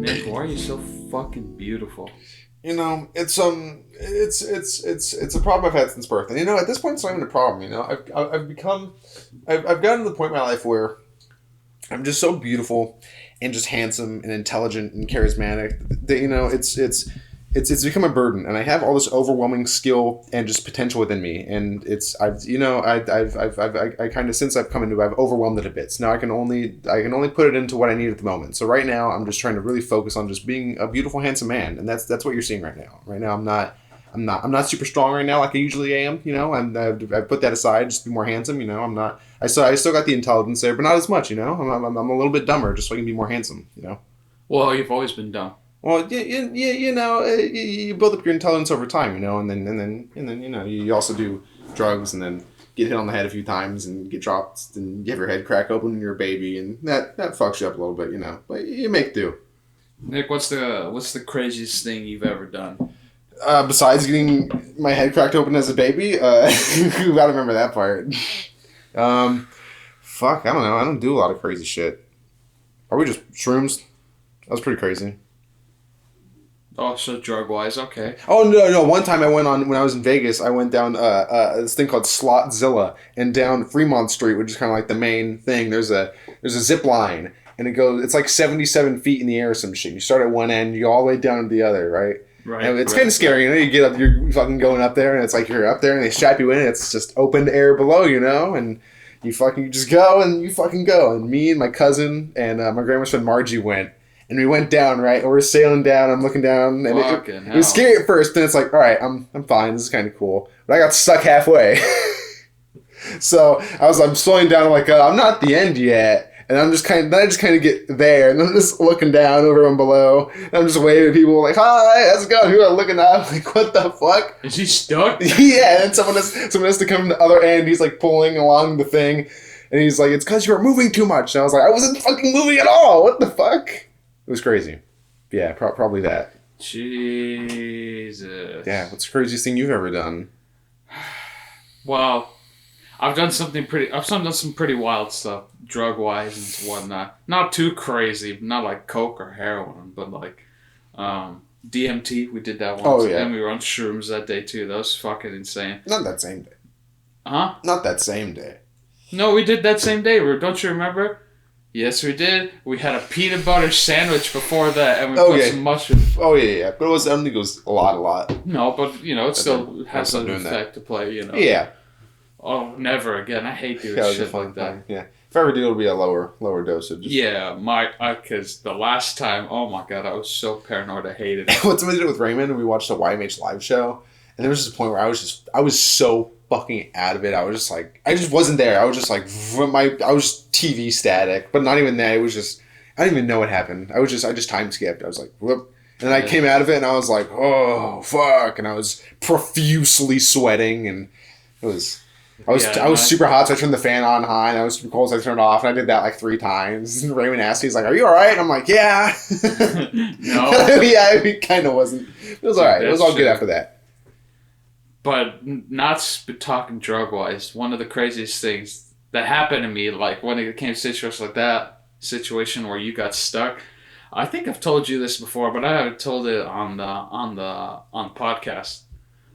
Nick, why are you so fucking beautiful? You know, it's a problem I've had since birth, and you know, at this point, it's not even a problem. You know, I've gotten to the point in my life where I'm just so beautiful and just handsome and intelligent and charismatic that, you know, it's become a burden, and I have all this overwhelming skill and just potential within me, and I've kind of, since I've come into it, I've overwhelmed it a bit. So now I can only put it into what I need at the moment. So right now I'm just trying to really focus on just being a beautiful, handsome man, and that's what you're seeing right now. Right now I'm not super strong right now like I usually am. You know, I've put that aside just to be more handsome. You know, I'm not. I still got the intelligence there, but not as much. You know, I'm a little bit dumber just so I can be more handsome. You know. Well, you've always been dumb. Well, you know, you build up your intelligence over time, you know, and then you know, you also do drugs and then get hit on the head a few times and get dropped and you have your head crack open when you're a baby, and that fucks you up a little bit, you know, but you make do. Nick, what's the craziest thing you've ever done? Besides getting my head cracked open as a baby, you gotta remember that part. Fuck, I don't know. I don't do a lot of crazy shit. Are we just shrooms? That was pretty crazy. Oh, so drug-wise, okay. Oh, no. One time I went on, when I was in Vegas, I went down this thing called Slotzilla, and down Fremont Street, which is kind of like the main thing. There's a zip line, and it's like 77 feet in the air or some shit. You start at one end, you go all the way down to the other, right? Right. And it's kind of scary, you know? You get up, you're fucking going up there, and it's like you're up there, and they strap you in, and it's just open air below, you know? And you just go, and you fucking go. And me and my cousin and my grandma's friend Margie went. And we went down, right? And we're sailing down. I'm looking down, and it was scary at first. Then it's like, all right, I'm fine. This is kind of cool. But I got stuck halfway, so I'm slowing down. I'm like, I'm not at the end yet, and I just kind of get there, and I'm just looking down over and below. And I'm just waving at people like, hi, how's it going? People are looking up, like, what the fuck? Is he stuck? Yeah, and someone has to come from the other end. He's like pulling along the thing, and he's like, it's because you were moving too much. And I was like, I wasn't fucking moving at all. What the fuck? It was crazy. Yeah, probably that. Jesus. Yeah, what's the craziest thing you've ever done? Well, I've done some pretty wild stuff, drug-wise and whatnot. Not too crazy, not like coke or heroin, but like DMT. We did that once. Oh, yeah. And we were on shrooms that day too. That was fucking insane. Not that same day. Huh? Not that same day. No, we did that same day. Don't you remember? Yes, we did. We had a peanut butter sandwich before that, and we put some mushrooms. Oh, yeah. But I don't think it was a lot. No, but, you know, it still has an effect to play, you know. Yeah. Oh, never again. I hate doing shit like that. Yeah. If I ever do, it'll be a lower dosage. Yeah, because the last time, oh my God, I was so paranoid. I hated it. What somebody did with Raymond, we watched a YMH live show, and there was this point where I was so fucking out of it. I was just like, I just wasn't there. I was just like, I was TV static, but not even that. It was just, I didn't even know what happened. I just time skipped. I was like, whoop. And then I came out of it and I was like, oh, fuck. And I was profusely sweating, and I was super hot, so I turned the fan on high, and I was super cold, so I turned it off, and I did that like 3 times. And Raymond asked me, he's like, are you alright? And I'm like, yeah. No. Yeah, it kind of wasn't. It was alright. It was all good after that. But not talking drug-wise, one of the craziest things that happened to me, like when it came to situations like that, situation where you got stuck, I think I've told you this before, but I haven't told it on podcast.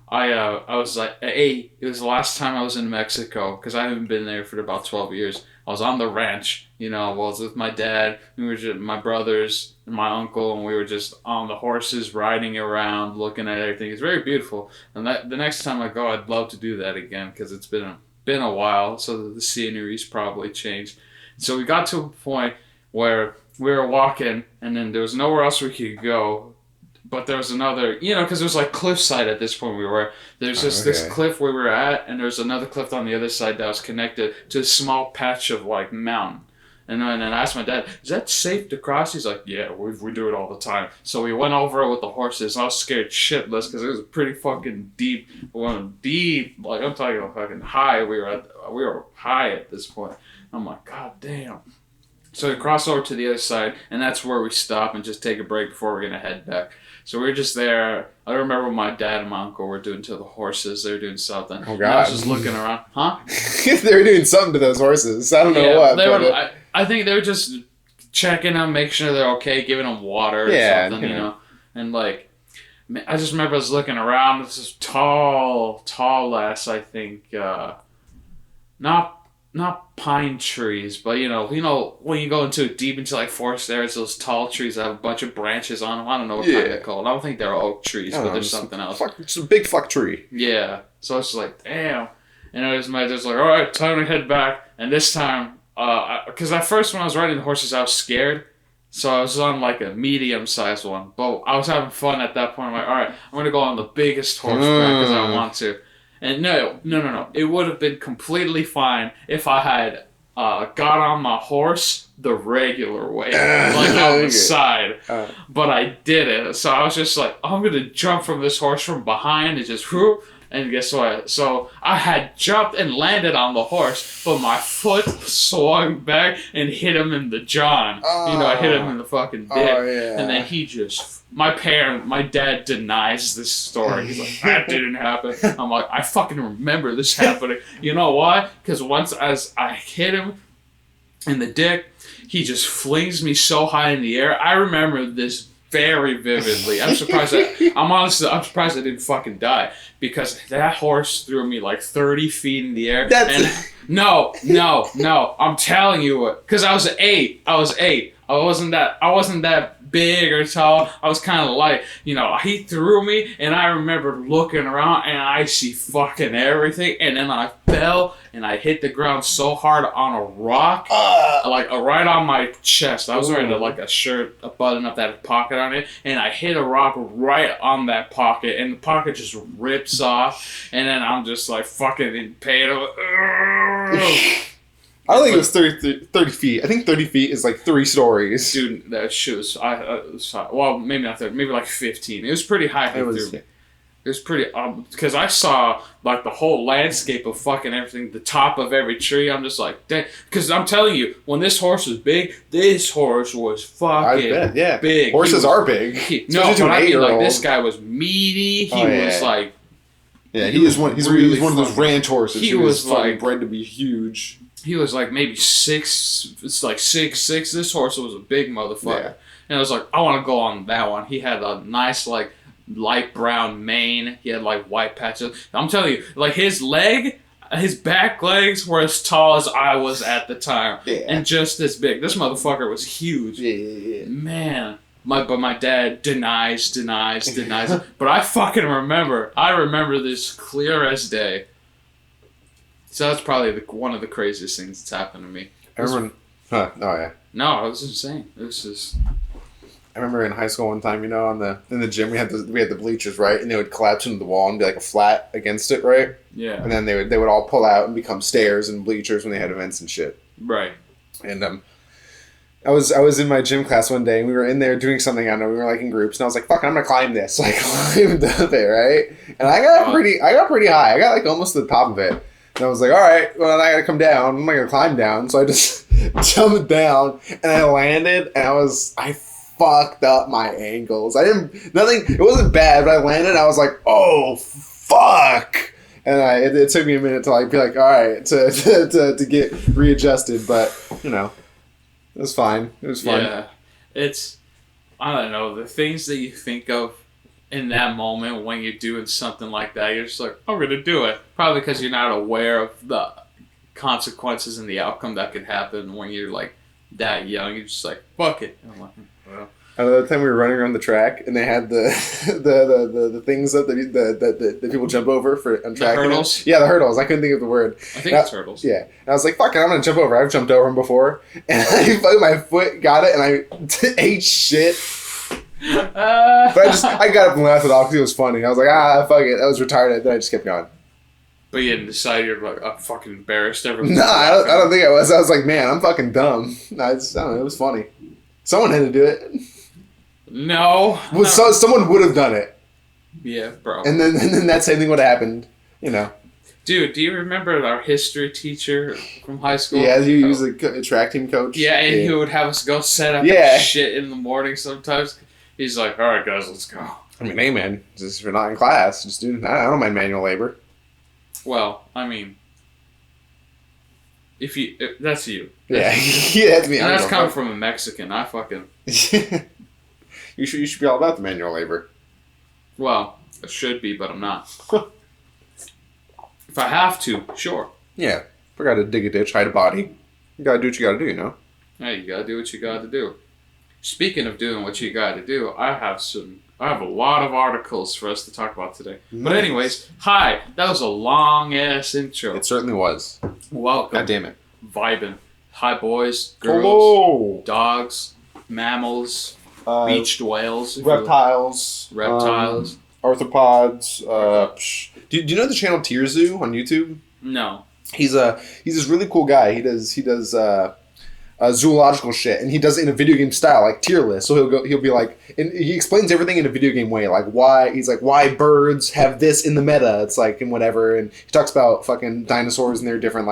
I was like, it was the last time I was in Mexico, because I haven't been there for about 12 years. I was on the ranch, you know, I was with my dad, we were just, my brothers and my uncle, and we were just on the horses riding around, looking at everything. It's very beautiful. And the next time I go, I'd love to do that again, because it's been a while, so the scenery's probably changed. So we got to a point where we were walking, and then there was nowhere else we could go. But there was another, you know, because it was like cliffside at this point we were. There's just this cliff where we were at, and there's another cliff on the other side that was connected to a small patch of like mountain. And then I asked my dad, is that safe to cross? He's like, yeah, we do it all the time. So we went over it with the horses. I was scared shitless because it was pretty fucking deep. We went deep, like I'm talking about fucking high. We were high at this point. I'm like, God damn. So we cross over to the other side, and that's where we stop and just take a break before we're going to head back. So we were just there. I remember my dad and my uncle were doing to the horses. They were doing something. Oh, God. And I was just looking around. Huh? They were doing something to those horses. I don't know what. I think they were just checking them, making sure they're okay, giving them water or something, you know. And like, I just remember I was looking around. This is tall lass. I think not pine trees, but you know when you go deep into like forest areas, those tall trees that have a bunch of branches on them. I don't know what kind they're called. I don't think they're oak trees, but there's something else. It's a big fuck tree. Yeah. So it's like, damn. And it was just like, all right, time to head back. And this time, because at first when I was riding the horses, I was scared. So I was on like a medium-sized one. But I was having fun at that point. I'm like, all right, I'm going to go on the biggest horseback because I want to. And no. It would have been completely fine if I had got on my horse the regular way, like on the side. But I didn't. So I was just like, I'm going to jump from this horse from behind and just whoop. And guess what? So I had jumped and landed on the horse, but my foot swung back and hit him in the john. I hit him in the fucking dick. And then he just... My dad denies this story. He's like, that didn't happen. I'm like, I fucking remember this happening. You know why? Because once as I hit him in the dick, he just flings me so high in the air. I remember this very vividly. I'm surprised I'm surprised I didn't fucking die, because that horse threw me like 30 feet in the air. No. I'm telling you what, because I was 8. I wasn't that big or tall. I was kind of light. He threw me, and I remember looking around, and I see fucking everything, and then I fell, and I hit the ground so hard on a rock, like right on my chest. I was wearing a shirt, a button up that had a pocket on it, and I hit a rock right on that pocket, and the pocket just rips off, and then I'm just like fucking in pain. I don't think it was 30 feet. I think 30 feet is like 3 stories. Dude, that shit was... well, maybe not 30. Maybe like 15. It was pretty high. It was pretty... because I saw like the whole landscape of fucking everything. The top of every tree. I'm just like... Dang. Because I'm telling you, when this horse was big, this horse was fucking big. Horses are big. This guy was meaty. He was like... Yeah, he's one of those ranch horses. He was like... bred to be huge. He was like maybe 6. It's like 6'6". This horse was a big motherfucker. Yeah. And I was like, I want to go on that one. He had a nice like light brown mane. He had like white patches. I'm telling you, like his back legs were as tall as I was at the time. Yeah. And just as big. This motherfucker was huge. Yeah. Man. But my dad denies. But I fucking remember. I remember this clear as day. So that's probably one of the craziest things that's happened to me. No, I was insane. It was just... I remember in high school one time, in the gym we had the bleachers, right, and they would collapse into the wall and be like a flat against it, right? Yeah. And then they would all pull out and become stairs and bleachers when they had events and shit. Right. And I was in my gym class one day and we were in there doing something. I don't know, we were like in groups and I was like, "Fuck, I'm gonna climb this." So I climbed up it, right? And I got pretty high. I got like almost to the top of it. And I was like, all right, well, I gotta come down. I'm not gonna climb down. So I just jumped down and I landed and I fucked up my ankles. It wasn't bad, but I landed and I was like, oh, fuck. And it took me a minute to like be like, all right, to get readjusted. But, it was fine. It was fun. Yeah. I don't know, the things that you think of in that moment when you're doing something like that, you're just like, I'm going to do it. Probably because you're not aware of the consequences and the outcome that could happen when you're like that young. You're just like, fuck it. And I'm like, well. Another time we were running around the track and they had the things that people jump over on track. The hurdles? Yeah, the hurdles. I couldn't think of the word. I think it's hurdles. Yeah. And I was like, fuck it, I'm going to jump over. I've jumped over them before. And my foot got it and I ate shit. But I got up and laughed it off because it was funny. I was like, fuck it. That was retarded. Then I just kept going. But you didn't decide you're like, I'm fucking embarrassed. No, I don't think I was. I was like, man, I'm fucking dumb. I don't know. It was funny. Someone had to do it. No. Well, so someone would have done it. Yeah, bro. And then that same thing would have happened. Dude, do you remember our history teacher from high school? Yeah, he was a track team coach. Yeah, and he would have us go set up shit in the morning sometimes. He's like, all right, guys, let's go. I mean, hey, man, just if you're not in class, just do. I don't mind manual labor. Well, I mean, That's you. Yeah, That's yeah, that's me. and that's coming from a Mexican. I fucking. You should be all about the manual labor. Well, I should be, but I'm not. If I have to, sure. Yeah, if I gotta dig a ditch, hide a body, you gotta do what you gotta do, you know? Hey, you gotta do what you gotta do. Speaking of doing what you gotta do, I have a lot of articles for us to talk about today. Nice. But anyways, hi. That was a long-ass intro. It certainly was. Welcome. God damn it. VIBIN. Hi, boys, girls, Hello. dogs, mammals, beached whales, Reptiles. Arthropods. Do you know the channel Tier Zoo on YouTube? No. He's this really cool guy. He does zoological shit, and he does it in a video game style, like Tierless. So he'll be like, and he explains everything in a video game way, like why birds have this in the meta. It's like and whatever, and he talks about fucking dinosaurs and their different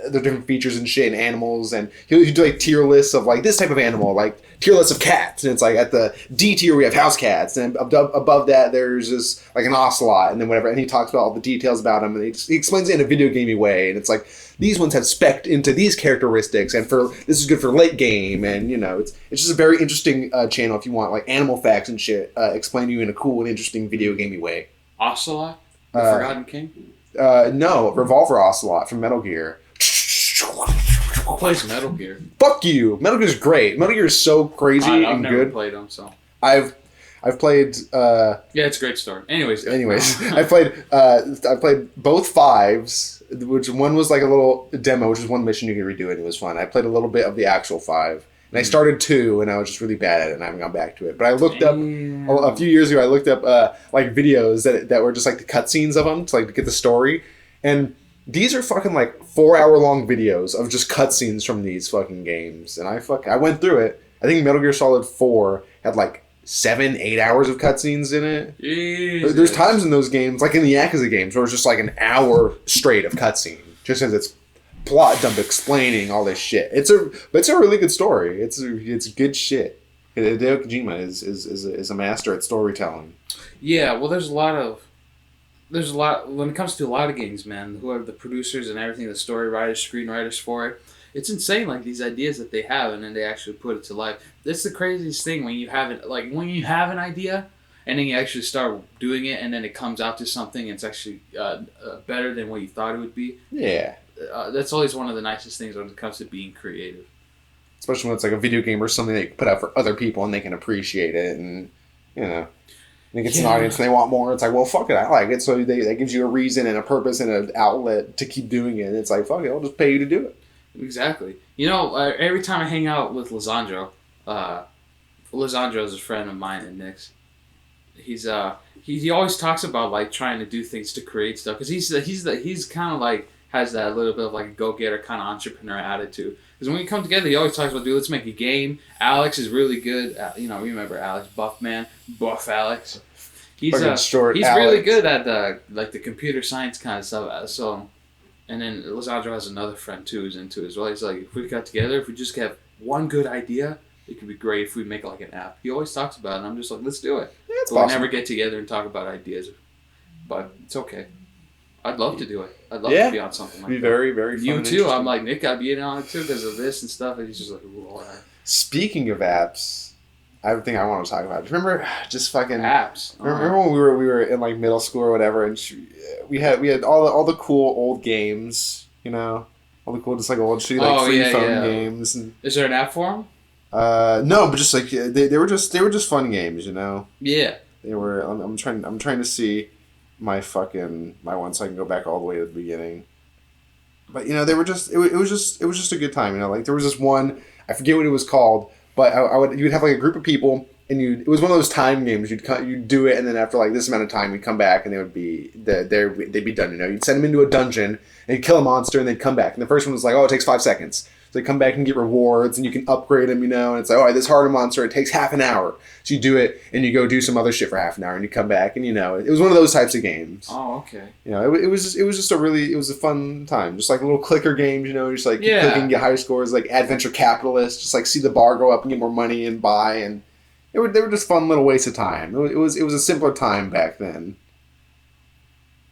their different features and shit and animals, and he'll do like tier lists of like this type of animal, like tier lists of cats, and it's like at the D tier we have house cats, and above that there's just like an ocelot, and then whatever, and he talks about all the details about them, and he explains it in a video gamey way, and it's like these ones have spec'd into these characteristics, and this is good for late game, and you know it's just a very interesting channel if you want like animal facts and shit explained to you in a cool and interesting video gamey way. Ocelot, the Forgotten King. No, Revolver Ocelot from Metal Gear. Who plays Metal Gear? Fuck you! Metal Gear's great. Metal Gear is so crazy I've and never good. played them, so I've played. Yeah, it's a great story. Anyways, I played both fives, which one was like a little demo, which is one mission you can redo, and it was fun. I played a little bit of the actual 5, and I started 2, and I was just really bad at it, and I haven't gone back to it. But I looked up a few years ago. I looked up like videos that were just like the cutscenes of them to get the story, and these are fucking like 4-hour long videos of just cutscenes from these fucking games, and I went through it. I think Metal Gear Solid 4 had like 7-8 hours of cutscenes in it. Jesus. There's times in those games, like in the Yakuza games, where it's just like an hour straight of cutscene, just as it's plot dump explaining all this shit. It's a really good story. It's good shit. Hideo Kojima is a master at storytelling. Yeah, well, there's a lot when it comes to a lot of games, man. Who are the producers and everything, the story writers, screenwriters for it? It's insane, like these ideas that they have, and then they actually put it to life. That's the craziest thing when you have it, like when you have an idea, and then you actually start doing it, and then it comes out to something, and it's actually better than what you thought it would be. Yeah, that's always one of the nicest things when it comes to being creative. Especially when it's like a video game or something that you can put out for other people, and they can appreciate it, and you know. And it gets an audience and they want more. It's like, well, fuck it, I like it. So that gives you a reason and a purpose and an outlet to keep doing it. And it's like, fuck it, I'll just pay you to do it. Exactly. You know, every time I hang out with Lisandro, Lisandro is a friend of mine and Nick's. He always talks about like trying to do things to create stuff because he's kind of like has that little bit of like a go-getter kind of entrepreneur attitude. Because when we come together, he always talks about, dude, let's make a game. Alex is really good. Remember Alex, Buff Alex. He's really good at the computer science kind of stuff. So, and then Lisandro has another friend too who's into it as well. He's like, if we got together, if we just have one good idea, it could be great if we make like an app. He always talks about it, and I'm just like, let's do it. Yeah, but we never get together and talk about ideas. But it's okay. I'd love to do it. I'd love to be on something like that. It'd be very, very fun. You too. I'm like, Nick, I'd be in on it too because of this and stuff. And he's just like, all right. Speaking of apps, I have a thing I want to talk about. Do you remember just fucking apps? Remember when we were in like middle school or whatever, and we had all the cool old games, you know, all the cool just like old shitty like free phone games. And, is there an app for them? No, but just like they were just fun games, you know. Yeah. They were. I'm trying to see my one so I can go back all the way to the beginning. But you know, they were just it was just a good time, you know. Like there was this one, I forget what it was called, but you'd have like a group of people, and it was one of those time games. You'd do it, and then after like this amount of time, you'd come back, and they'd be done. You know, you'd send them into a dungeon, and you'd kill a monster, and they'd come back. And the first one was like, oh, it takes 5 seconds. So they come back and get rewards, and you can upgrade them, you know. And it's like, all right, this harder monster, it takes half an hour. So you do it, and you go do some other shit for half an hour, and you come back, and you know, it was one of those types of games. Oh, okay. You know, it was just a fun time, just like little clicker games, you know, just like clicking and get high scores, like Adventure Capitalist, just like see the bar go up and get more money and buy, and they were just fun little wastes of time. It was a simpler time back then.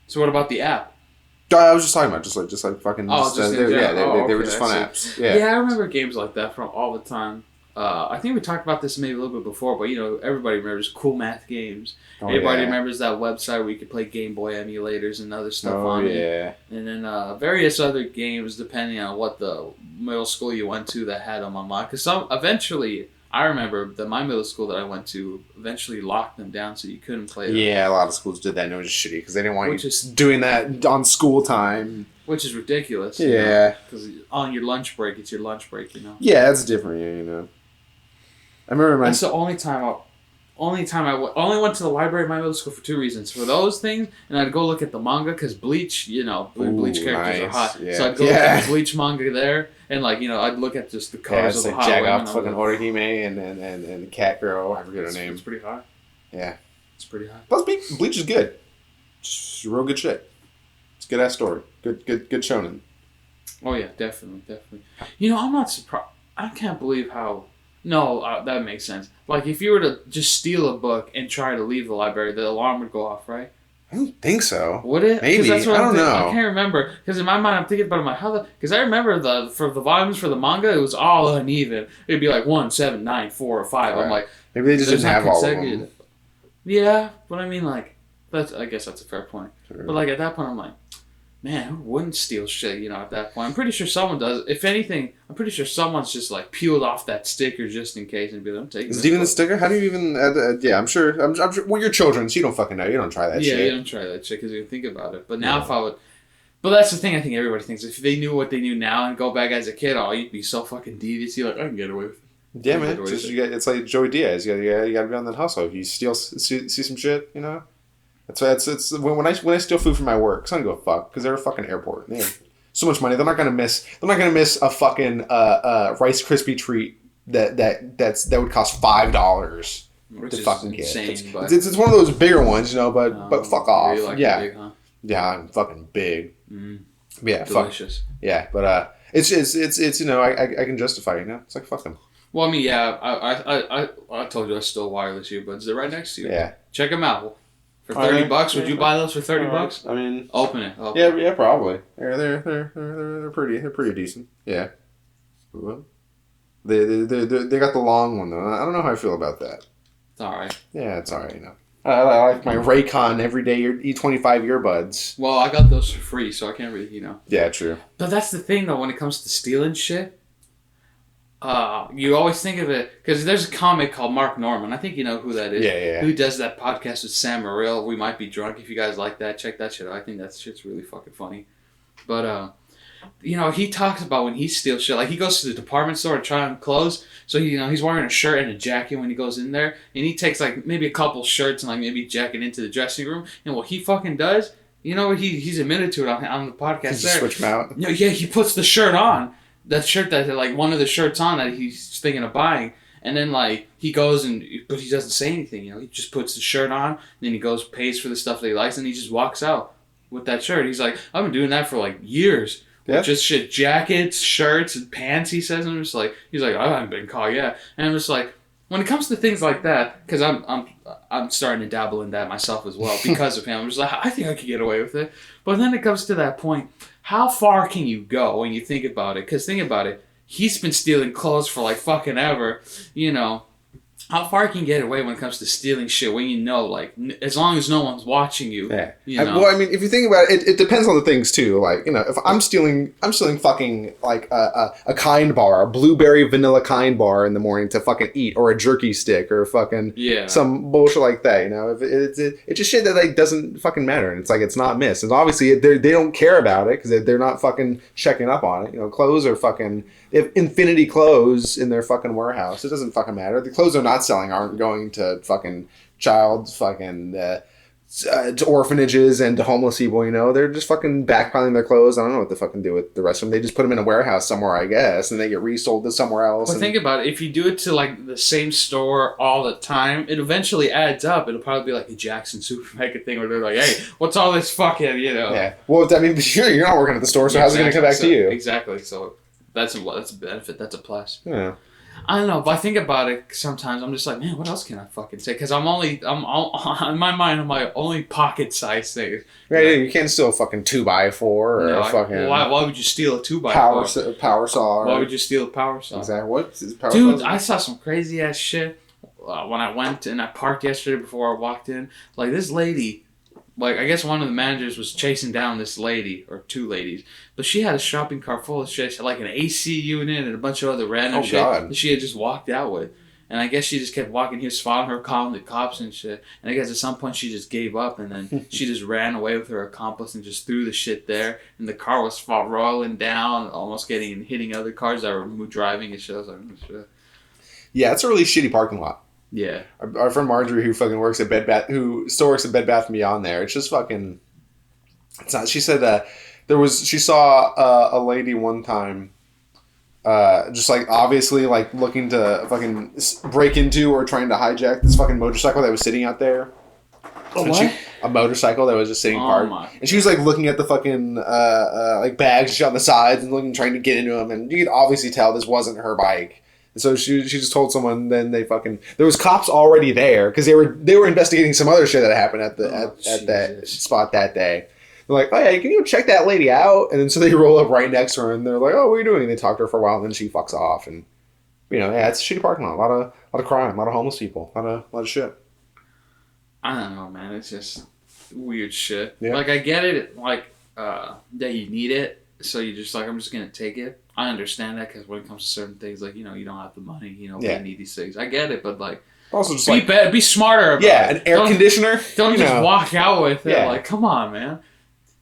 So what about the app? I was just talking about just like fucking. Oh, just in general. They were just fun apps. Yeah. Yeah, I remember games like that from all the time. I think we talked about this maybe a little bit before, but you know, everybody remembers Cool Math Games. Everybody remembers that website where you could play Game Boy emulators and other stuff on it. And then various other games depending on what the middle school you went to that had them unlocked. Because eventually, I remember that my middle school that I went to eventually locked them down so you couldn't play them. Yeah, a lot of schools did that and it was just shitty because they didn't want you doing that on school time. Which is ridiculous. Yeah. Because on your lunch break, it's your lunch break, you know. Yeah, that's different, you know. I remember That's the only time I only went to the library in my middle school for 2 reasons. For those things, and I'd go look at the manga, because Bleach, you know, Bleach characters are hot. Yeah. So I'd go look at the Bleach manga there, and like, you know, I'd look at just the cars of the hot women. Off fucking Orihime and Cat Girl, I forget her name. It's pretty hot. Yeah. It's pretty hot. Plus, Bleach is good. It's real good shit. It's a good ass story. Good shonen. Oh yeah, definitely. You know, I'm not surprised. I can't believe how... No, that makes sense. Like, if you were to just steal a book and try to leave the library, the alarm would go off, right? I don't think so. Would it? Maybe. I don't know. I can't remember. Because in my mind, I'm thinking about it. I'm like, how the... Because I remember for the volumes for the manga, it was all uneven. It'd be like 1, 7, 9, 4, or 5. Right. I'm like... Maybe they just didn't have all of them. Yeah, but I mean, like... I guess that's a fair point. Sure. But, like, at that point, I'm like... Man, who wouldn't steal shit, you know, at that point? I'm pretty sure someone does. If anything, I'm pretty sure someone's just, like, peeled off that sticker just in case and be like, I'm taking it. Is it even a sticker? How do you even... yeah, I'm sure... Well, you're children, so you don't fucking know. You don't try that shit. Yeah, you don't try that shit because you think about it. But now if I would... But that's the thing I think everybody thinks. If they knew what they knew now and go back as a kid, you'd be so fucking devious. You're like, I can get away with it. Yeah, man. It's like Joey Diaz. You gotta be on that hustle. If you see some shit, you know... It's when I steal food from my work, cause I don't give a fuck, because they're a fucking airport. They have so much money. They're not gonna miss a fucking Rice Krispie treat that would cost $5 to fucking get. Insane, it's one of those bigger ones, you know. But fuck off. Like big, huh? Yeah, I'm fucking big. Yeah, delicious. Fuck. Yeah, but it's you know I can justify it, you know. It's like fuck them. Well, I mean, yeah, I told you I stole wireless earbuds. They're right next to you. Yeah, check them out. For $30, would you buy those for $30? I mean, open it. Yeah, probably. They're pretty decent. Yeah. They got the long one though. I don't know how I feel about that. It's all right. Yeah, it's all right. You know, I like my Raycon everyday E25 earbuds. Well, I got those for free, so I can't really, you know. Yeah, true. But that's the thing though. When it comes to stealing shit. You always think of it because there's a comic called Mark Norman. I think you know who that is. Yeah. Who does that podcast with Sam Morril? We Might Be Drunk. If you guys like that, check that shit out. I think that shit's really fucking funny. But you know, he talks about when he steals shit. Like he goes to the department store to try on clothes. So he's wearing a shirt and a jacket when he goes in there, and he takes like maybe a couple shirts and like maybe a jacket into the dressing room. And what he fucking does, you know, he's admitted to it on the podcast. Just switch them out. No, yeah, he puts the shirt on. That shirt that like one of the shirts on that he's thinking of buying, and then like he goes but he doesn't say anything. You know, he just puts the shirt on, and then he goes pays for the stuff that he likes, and he just walks out with that shirt. He's like, I've been doing that for like years. Yeah. Just shit, jackets, shirts, and pants. He says, and I'm just like, he's like, I haven't been caught yet. And I'm just like, when it comes to things like that, because I'm starting to dabble in that myself as well because of him. I'm just like, I think I could get away with it. But then it comes to that point. How far can you go when you think about it? Because think about it. He's been stealing clothes for like fucking ever. You know, how far can you get away when it comes to stealing shit when you know, like, as long as no one's watching you? Yeah. You know? Well, I mean, if you think about it, it depends on the things too. Like, you know, if I'm stealing fucking like a Kind bar, a blueberry vanilla Kind bar in the morning to fucking eat, or a jerky stick, or fucking some bullshit like that. You know, if it's just shit that like doesn't fucking matter, and it's like it's not missed. And obviously they don't care about it because they're not fucking checking up on it. You know, clothes are fucking. They have infinity clothes in their fucking warehouse. It doesn't fucking matter. The clothes they're not selling aren't going to fucking to orphanages and to homeless people, you know. They're just fucking backpiling their clothes. I don't know what to fucking do with the rest of them. They just put them in a warehouse somewhere, I guess, and they get resold to somewhere else. Well, think about it. If you do it to, like, the same store all the time, it eventually adds up. It'll probably be like a Jackson Supermarket thing where they're like, hey, what's all this fucking, you know. Yeah. Well, I mean, you're not working at the store, so how's it going to come back to you? Exactly. So that's a benefit. That's a plus. Yeah. I don't know, but I think about it sometimes. I'm just like, man, what else can I fucking say? Because I'm all in my mind, I'm like, only pocket size things. Yeah, you can't steal a fucking 2x4 or a fucking. Why would you steal a 2x4? Power saw. Why would you steal a power saw? Exactly. What is power Dude, saw? I saw some crazy ass shit when I went and I parked yesterday before I walked in. Like this lady. Like, I guess one of the managers was chasing down this lady, or two ladies, but she had a shopping cart full of shit, like an AC unit and a bunch of other random shit that she had just walked out with. And I guess she just kept walking. He was following her, calling the cops and shit. And I guess at some point she just gave up, and then she just ran away with her accomplice and just threw the shit there. And the car was rolling down, almost hitting other cars that were driving and shit. I was like, oh, shit. Yeah, it's a really shitty parking lot. Yeah, our friend Marjorie, who fucking works at who still works at Bed Bath and Beyond there. It's just fucking. It's not. She said she saw a lady one time, just like obviously like looking to fucking break into or trying to hijack this fucking motorcycle that was sitting out there. A motorcycle that was just sitting parked, and she was like looking at the fucking like bags on the sides and trying to get into them, and you could obviously tell this wasn't her bike. So she just told someone. Then there was cops already there because they were investigating some other shit that happened at that spot that day. They're like, oh yeah, can you check that lady out? And then so they roll up right next to her and they're like, oh, what are you doing? And they talk to her for a while and then she fucks off. And it's a shitty parking lot. A lot of crime, a lot of homeless people, a lot of shit. I don't know, man. It's just weird shit. Yeah. Like I get it, like that you need it, so you're just like, I'm just gonna take it. I understand that because when it comes to certain things, like, you don't have the money, you need these things. I get it, but like, also just be smarter about it. An air conditioner. Don't just walk out with it. Like, come on, man.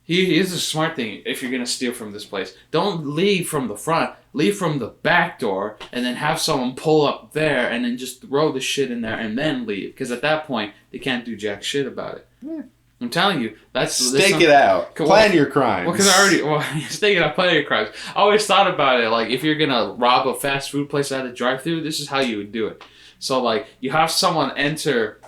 Here's a smart thing if you're going to steal from this place. Don't leave from the front. Leave from the back door and then have someone pull up there and then just throw the shit in there and then leave. Because at that point, they can't do jack shit about it. Yeah. I'm telling you, stake it out. Plan your crimes. Well, because stake it out, plan your crimes. I always thought about it, like, if you're gonna rob a fast food place at a drive-thru, this is how you would do it. So, like, you have someone enter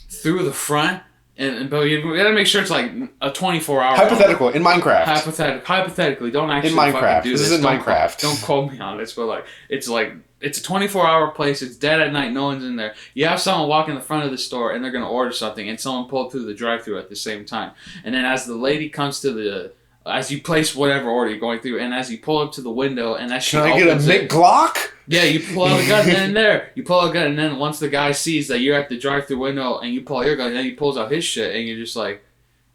through the front, but you gotta make sure it's like a 24-hour. Hypothetical in Minecraft. Hypothetically, don't actually in Minecraft. Do this. This is in Minecraft. Don't quote me on this, but it's a 24-hour place. It's dead at night. No one's in there. You have someone walk in the front of the store and they're gonna order something, and someone pulled through the drive-thru at the same time. And then as the lady comes to as you place whatever order you're going through, and as you pull up to the window, and as she opens, can I get a McGlock? Yeah, you pull out a gun, and then you pull out a gun, and then once the guy sees that you're at the drive-thru window, and you pull out your gun, and then he pulls out his shit, and you're just like,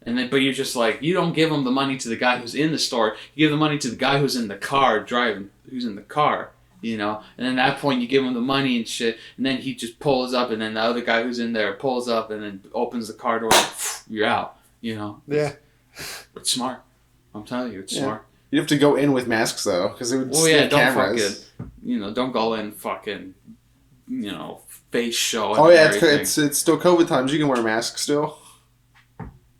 but you're just like, you don't give him the money to the guy who's in the store. You give the money to the guy who's in the car driving, who's in the car, and then at that point you give him the money and shit, and then he just pulls up, and then the other guy who's in there pulls up, and then opens the car door, and you're out. Yeah, it's smart. I'm telling you, it's smart. You have to go in with masks though, because it would. Don't cameras. fucking, don't go in fucking, face show. Oh yeah, it's still COVID times. You can wear a mask still.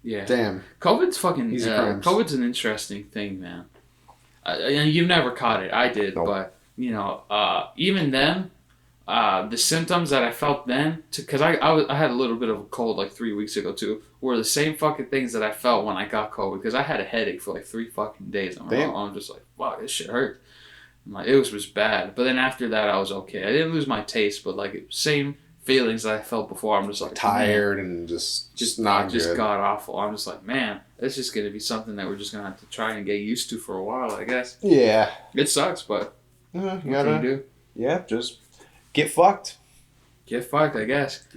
Yeah. Damn. COVID's fucking. Easy crimes. COVID's an interesting thing, man. You've never caught it. I did, nope. But even then, the symptoms that I felt then, because I had a little bit of a cold like 3 weeks ago too, were the same fucking things that I felt when I got COVID, because I had a headache for like 3 fucking days. I'm just like, wow, this shit hurt. It was bad. But then after that, I was okay. I didn't lose my taste, but like same feelings that I felt before. I'm just like tired and just not good. Just god awful. I'm just like, man, it's just gonna be something that we're just gonna have to try and get used to for a while, I guess. Yeah. It sucks, but you what can you do? Yeah, just get fucked. Get fucked, I guess.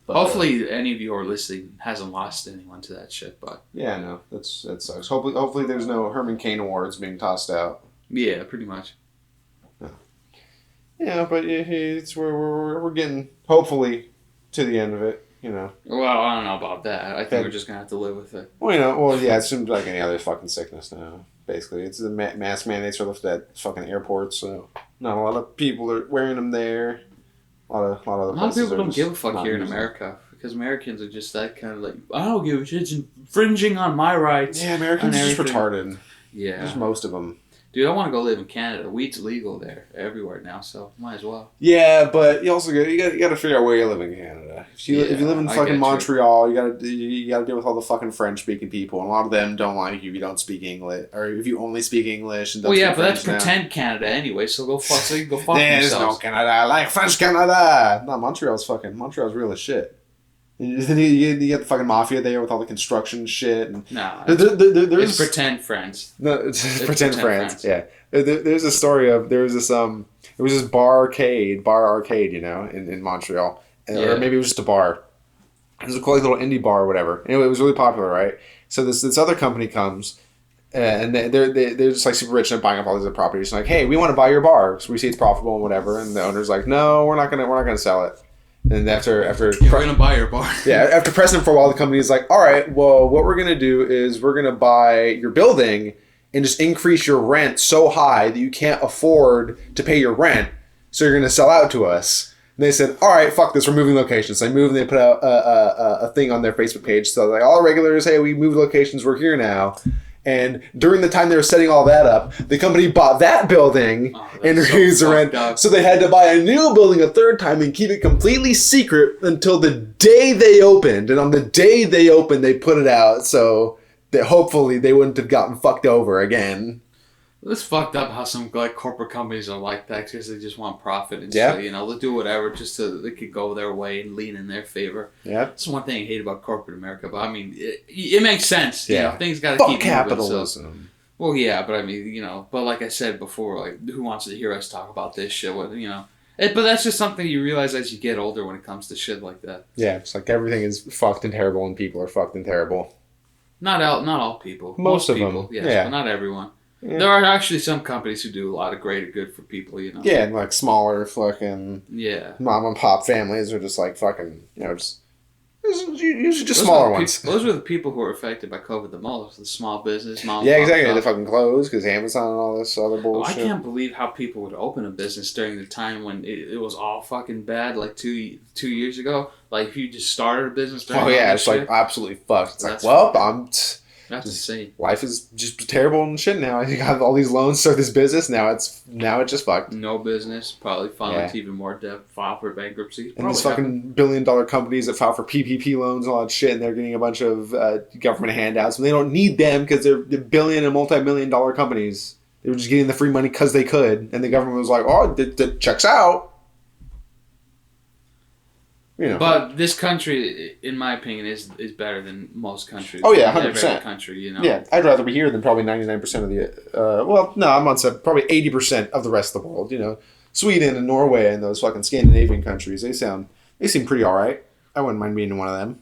Hopefully, any of you who are listening hasn't lost anyone to that shit, but yeah, no, that sucks. Hopefully, there's no Herman Cain awards being tossed out. Yeah, pretty much. Yeah, but we're getting hopefully to the end of it. Well, I don't know about that. I think we're just gonna have to live with it. Well, yeah, it's like any other fucking sickness now. Basically, it's the mask mandates are lifted at fucking airports, so not a lot of people are wearing them there. A lot of people don't give a fuck here in America, because Americans are just that kind of like, I don't give a shit. It's infringing on my rights. Yeah, Americans are just retarded. Yeah, just most of them. Dude, I want to go live in Canada. Weed's legal there everywhere now, so might as well. Yeah, but you also you got to figure out where you live in Canada. If you live in I fucking get Montreal, you got to deal with all the fucking French speaking people, and a lot of them don't like you if you don't speak English, or if you only speak English and don't Well, speak yeah, but French that's pretend Canada anyway. So go fuck. So you can go fuck There's themselves. no Canada like French Canada. No, Montreal's real as shit. You get the fucking mafia there with all the construction shit. And Nah, there's it's pretend friends. No, it's pretend friends. Yeah, there's a story of there was this bar arcade, you know, in Montreal, or maybe it was just a bar. It was a cool little indie bar or whatever. Anyway, it was really popular, right? So this other company comes. And they're just like super rich and buying up all these other properties. And like, hey, we want to buy your bar because we see it's profitable and whatever. And the owner's like, no, we're not gonna sell it. And after we're gonna buy your bar. Yeah, after pressing for a while, the company is like, all right, well, what we're gonna do is we're gonna buy your building and just increase your rent so high that you can't afford to pay your rent. So you're gonna sell out to us. And they said, all right, fuck this, we're moving locations. So they moved and they put out a thing on their Facebook page. So like, all regulars, hey, we moved locations, we're here now. And during the time they were setting all that up, the company bought that building and raised the rent. So they had to buy a new building a third time and keep it completely secret until the day they opened. And on the day they opened, they put it out so that hopefully they wouldn't have gotten fucked over again. It's fucked up how some like corporate companies are like that because they just want profit and Yeah. shit. You know, they'll do whatever just so they could go their way and lean in their favor. Yeah. That's one thing I hate about corporate America. But I mean, it makes sense. Yeah. You know, things got to Fuck keep capitalism. Moving, so. Well, yeah, but I mean, you know, but like I said before, like who wants to hear us talk about this shit? What you know. But that's just something you realize as you get older when it comes to shit like that. Yeah, it's like everything is fucked and terrible and people are fucked and terrible. Not all people. Most of people, them. yes, Yeah. but not everyone. Yeah. There are actually some companies who do a lot of greater good for people, you know. Yeah, and like smaller fucking mom and pop families are just like fucking, you know, just usually just smaller ones. Those are the people who are affected by COVID the most. The small business, mom. Yeah, exactly. They fucking closed because Amazon and all this other bullshit. I can't believe how people would open a business during the time when it was all fucking bad, like two years ago. Like if you just started a business during it's shit, like absolutely fucked. It's like, well, that's insane. Life is just terrible and shit now. You got all these loans, start this business. Now it's just fucked. No business, probably fall into even more debt, file for bankruptcy. And these fucking billion-dollar companies that file for PPP loans and all that shit, and they're getting a bunch of government handouts, and they don't need them because they're billion and multi-million-dollar companies. They were just getting the free money because they could, and the government was like, "Oh, that checks out." You know. But this country, in my opinion, is better than most countries. Oh yeah, 100%. Every country, you know. Yeah, I'd rather be here than probably 99% of the. Well, no, I'm on set. Probably 80% of the rest of the world. You know, Sweden and Norway and those fucking Scandinavian countries. They seem pretty all right. I wouldn't mind being in one of them.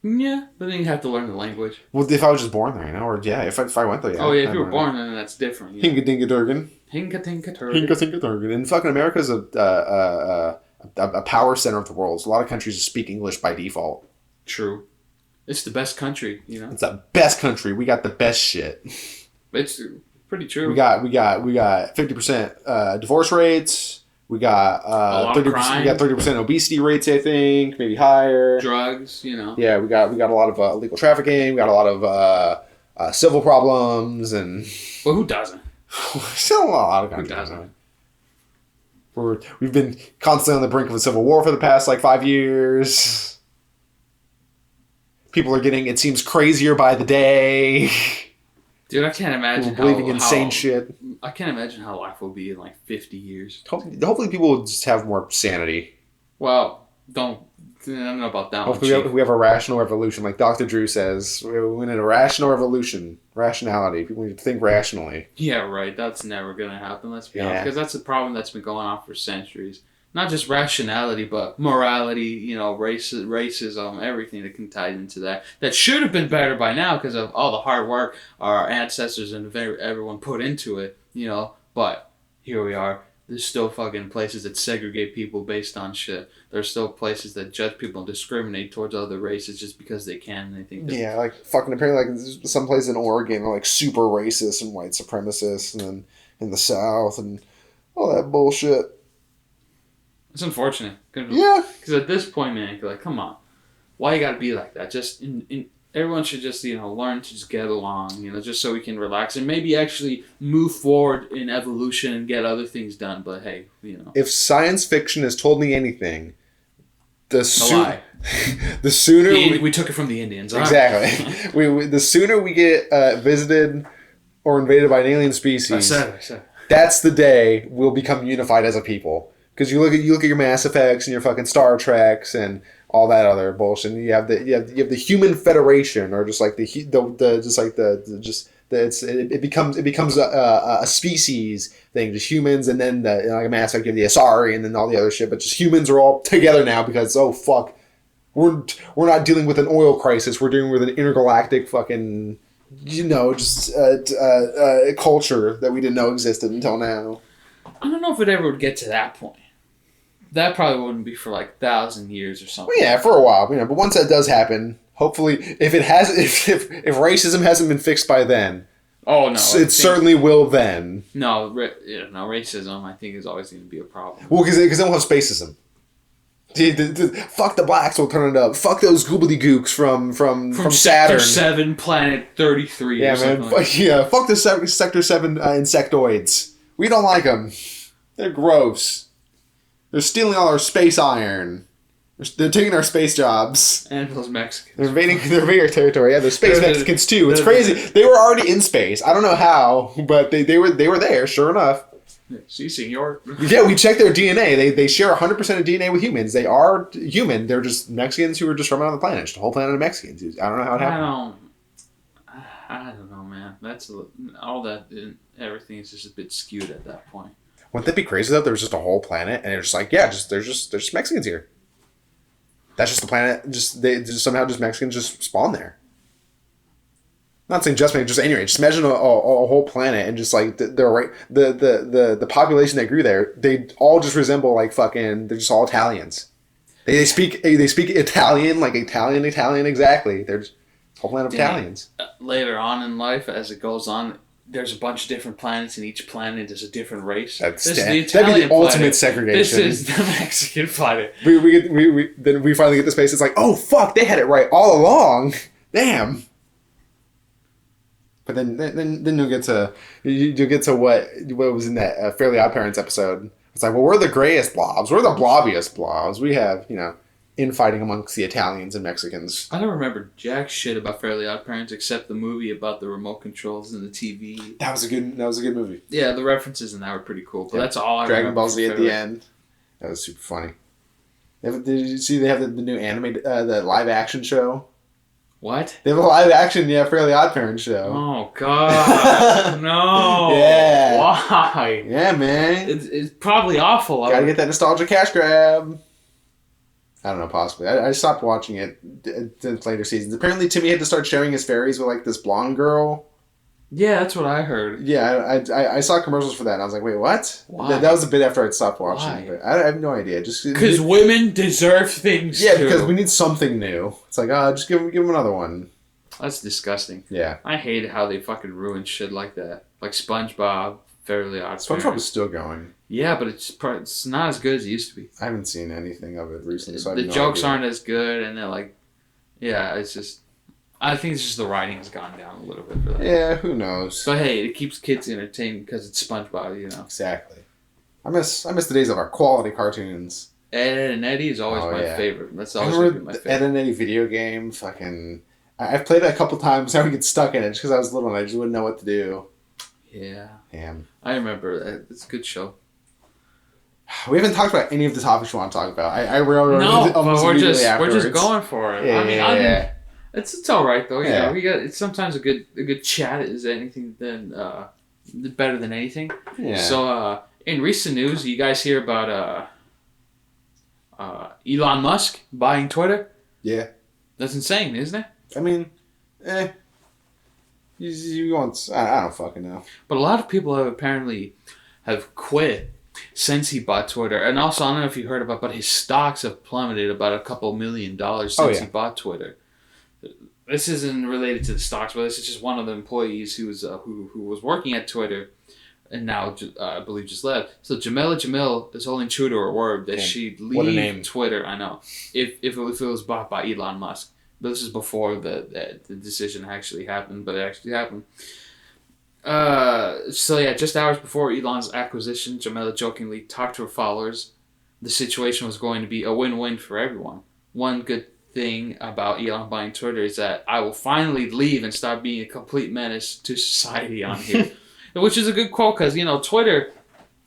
Yeah, but then you have to learn the language. Well, if I was just born there, you know, or if I went there. Yeah, oh yeah, if you were born there, then that's different. Hinka dinka durgan. Hinka tinka turgan. Hinka tinka durgan. And fucking America's a power center of the world. So a lot of countries just speak English by default. True. It's the best country, you know. It's the best country. We got the best shit. It's pretty true. We got 50% divorce rates. We got 30%. We got 30% obesity rates. I think maybe higher. Drugs, you know. Yeah, we got a lot of illegal trafficking. We got a lot of civil problems and. Well, who doesn't? Still a lot of countries. Who doesn't? We've been constantly on the brink of a civil war for the past 5 years. People are getting, it seems, crazier by the day. Dude, I can't imagine believing insane shit. I can't imagine how life will be in 50 years. Hopefully people will just have more sanity. Well, I don't know about that. Hopefully we have a rational revolution, like Dr. Drew says. We're in a rational revolution. Rationality. People need to think rationally. Yeah, right. That's never going to happen, let's be honest. Because that's a problem that's been going on for centuries. Not just rationality, but morality, you know, racism, everything that can tie into that. That should have been better by now because of all the hard work our ancestors and everyone put into it, you know. But here we are. There's still fucking places that segregate people based on shit. There's still places that judge people and discriminate towards other races just because they can. And they think that apparently some places in Oregon are super racist and white supremacists, and then in the South and all that bullshit. It's unfortunate. Yeah. Because at this point, man, you're like, come on. Why you gotta be like that? Just everyone should just, learn to just get along, just so we can relax and maybe actually move forward in evolution and get other things done. But hey, If science fiction has told me anything, a lie. the sooner we took it from the Indians. Exactly. The sooner we get visited or invaded by an alien species, I said. That's the day we'll become unified as a people. Because you look at your Mass Effects and your fucking Star Treks and all that other bullshit. And you have the Human Federation, or just like it becomes a species thing, just humans, and then like a Mass Effect, you have the Asari, and then all the other shit. But just humans are all together now because fuck, we're not dealing with an oil crisis. We're dealing with an intergalactic fucking culture that we didn't know existed until now. I don't know if it ever would get to that point. That probably wouldn't be for like 1,000 years or something. Well, yeah, for a while, but once that does happen, hopefully, if racism hasn't been fixed by then, it certainly will then. No, racism I think is always going to be a problem. Well, because then we'll have spacism. Fuck the blacks, will turn it up. Fuck those goobly-gooks from Saturn. Sector 7, Planet 33. Yeah, man. Fuck the Sector 7 insectoids. We don't like them. They're gross. They're stealing all our space iron. They're taking our space jobs. And those Mexicans. They're invading our territory. Yeah, they're space Mexicans too. It's crazy. They were already in space. I don't know how, but they were there, sure enough. Si, senor. Yeah, we checked their DNA. They share 100% of DNA with humans. They are human. They're just Mexicans who were just from another planet. Just a whole planet of Mexicans. I don't know how it happened. I don't know, man. That's all that. Everything is just a bit skewed at that point. Wouldn't that be crazy though? There was just a whole planet, and they're just like, yeah, there's just Mexicans here. That's just the planet. Somehow Mexicans just spawn there. Not saying just anyway. Just imagine a whole planet and just like the population that grew there. They all just resemble like fucking. They're just all Italians. They speak Italian, like Italian exactly. They're just a whole planet of Italians. Later on in life, as it goes on, there's a bunch of different planets, and each planet is a different race. That'd be the ultimate segregation. This is the Mexican planet. Then we finally get to space. It's like, oh fuck, they had it right all along. Damn. But then you'll get to what was in that Fairly Odd Parents episode. It's like, well, we're the grayest blobs. We're the blobbiest blobs. We have, infighting amongst the Italians and Mexicans. I don't remember jack shit about Fairly Odd Parents except the movie about the remote controls and the TV. That was a good movie. Yeah, the references in that were pretty cool. But that's all I remember. Dragon Ball Z at the end. That was super funny. Did you see they have the new animated the live action show? What? They have a live action, Fairly Odd Parents show. Oh, God. No. Yeah. Why? Yeah, man. It's probably awful. Gotta get that nostalgia cash grab. I don't know, possibly. I stopped watching it in later seasons. Apparently, Timmy had to start sharing his fairies with, like, this blonde girl. Yeah, that's what I heard. Yeah, I saw commercials for that, and I was like, wait, what? Why? That was a bit after I'd stopped watching. Why? But I have no idea. Because women deserve things, Yeah, too. because we need something new. It's like, just give them another one. That's disgusting. Yeah. I hate how they fucking ruin shit like that. Like SpongeBob, Fairly Odd Parents. SpongeBob is still going. Yeah, but it's not as good as it used to be. I haven't seen anything of it recently, so I The have no jokes idea. aren't as good, and they're like... Yeah, it's just... I think it's just the writing's gone down a little bit for that. Yeah, who knows? But hey, it keeps kids entertained because it's SpongeBob, Exactly. I miss the days of our quality cartoons. Ed and Eddie is always my favorite. That's always going to to be my the favorite. Ed and Eddie video game. Fucking, I've played it a couple times. I would get stuck in it just because I was little and I just wouldn't know what to do. Yeah. Damn. I remember that. It's a good show. We haven't talked about any of the topics we want to talk about. I really but we're just going for it. Yeah, It's all right though. Yeah, it's sometimes a good chat is anything better than anything. Yeah. So in recent news, you guys hear about Elon Musk buying Twitter? Yeah. That's insane, isn't it? I mean, you want? I don't fucking know. But a lot of people have quit since he bought Twitter, and also I don't know if you heard about, but his stocks have plummeted about $2 million since he bought Twitter. This isn't related to the stocks, but this is just one of the employees who was working at Twitter, and now I believe just left. So Jamila Jamil is holding true to her word that she'd leave Twitter. I know if it was bought by Elon Musk, But this is before the decision actually happened, but it actually happened. So yeah, just hours before Elon's acquisition, Jamila jokingly talked to her followers. The situation was going to be a win-win for everyone. One good thing about Elon buying Twitter is that I will finally leave and stop being a complete menace to society on here. Which is a good quote because, Twitter,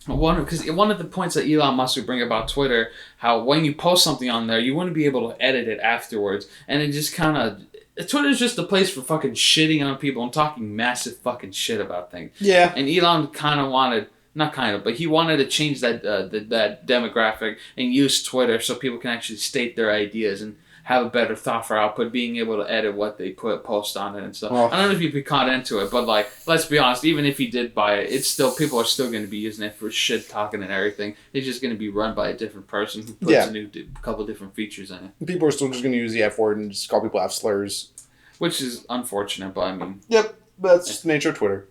one of the points that Elon Musk would bring about Twitter, how when you post something on there, you wouldn't be able to edit it afterwards. And it just kind of... Twitter's just a place for fucking shitting on people and talking massive fucking shit about things. Yeah. And Elon kind of wanted... Not kind of, but he wanted to change that that demographic and use Twitter so people can actually state their ideas and have a better thought for output, being able to edit what they post on it and stuff. Well, I don't know if you'd be caught into it, but like, let's be honest, even if he did buy it, it's still, people are still going to be using it for shit talking and everything. It's just going to be run by a different person who puts a couple different features in it. People are still just going to use the F word and just call people F slurs. Which is unfortunate, but I mean... Yep, but that's just the nature of Twitter.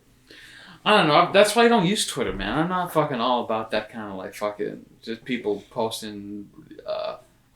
I don't know. That's why I don't use Twitter, man. I'm not fucking all about that kind of like fucking just people posting,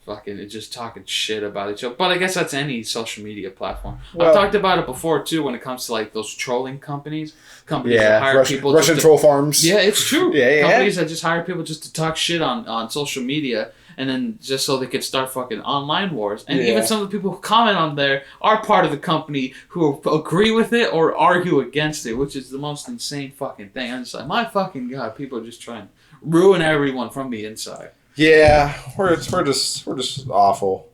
fucking just talking shit about each other. But I guess that's any social media platform. Well, I've talked about it before too when it comes to like those trolling companies that hire people. Russian troll farms. Yeah, it's true. Yeah. Companies that just hire people just to talk shit on social media. And then just so they could start fucking online wars. And even some of the people who comment on there are part of the company who agree with it or argue against it, which is the most insane fucking thing. I'm just like, my fucking God, people are just trying to ruin everyone from the inside. Yeah, we're just awful.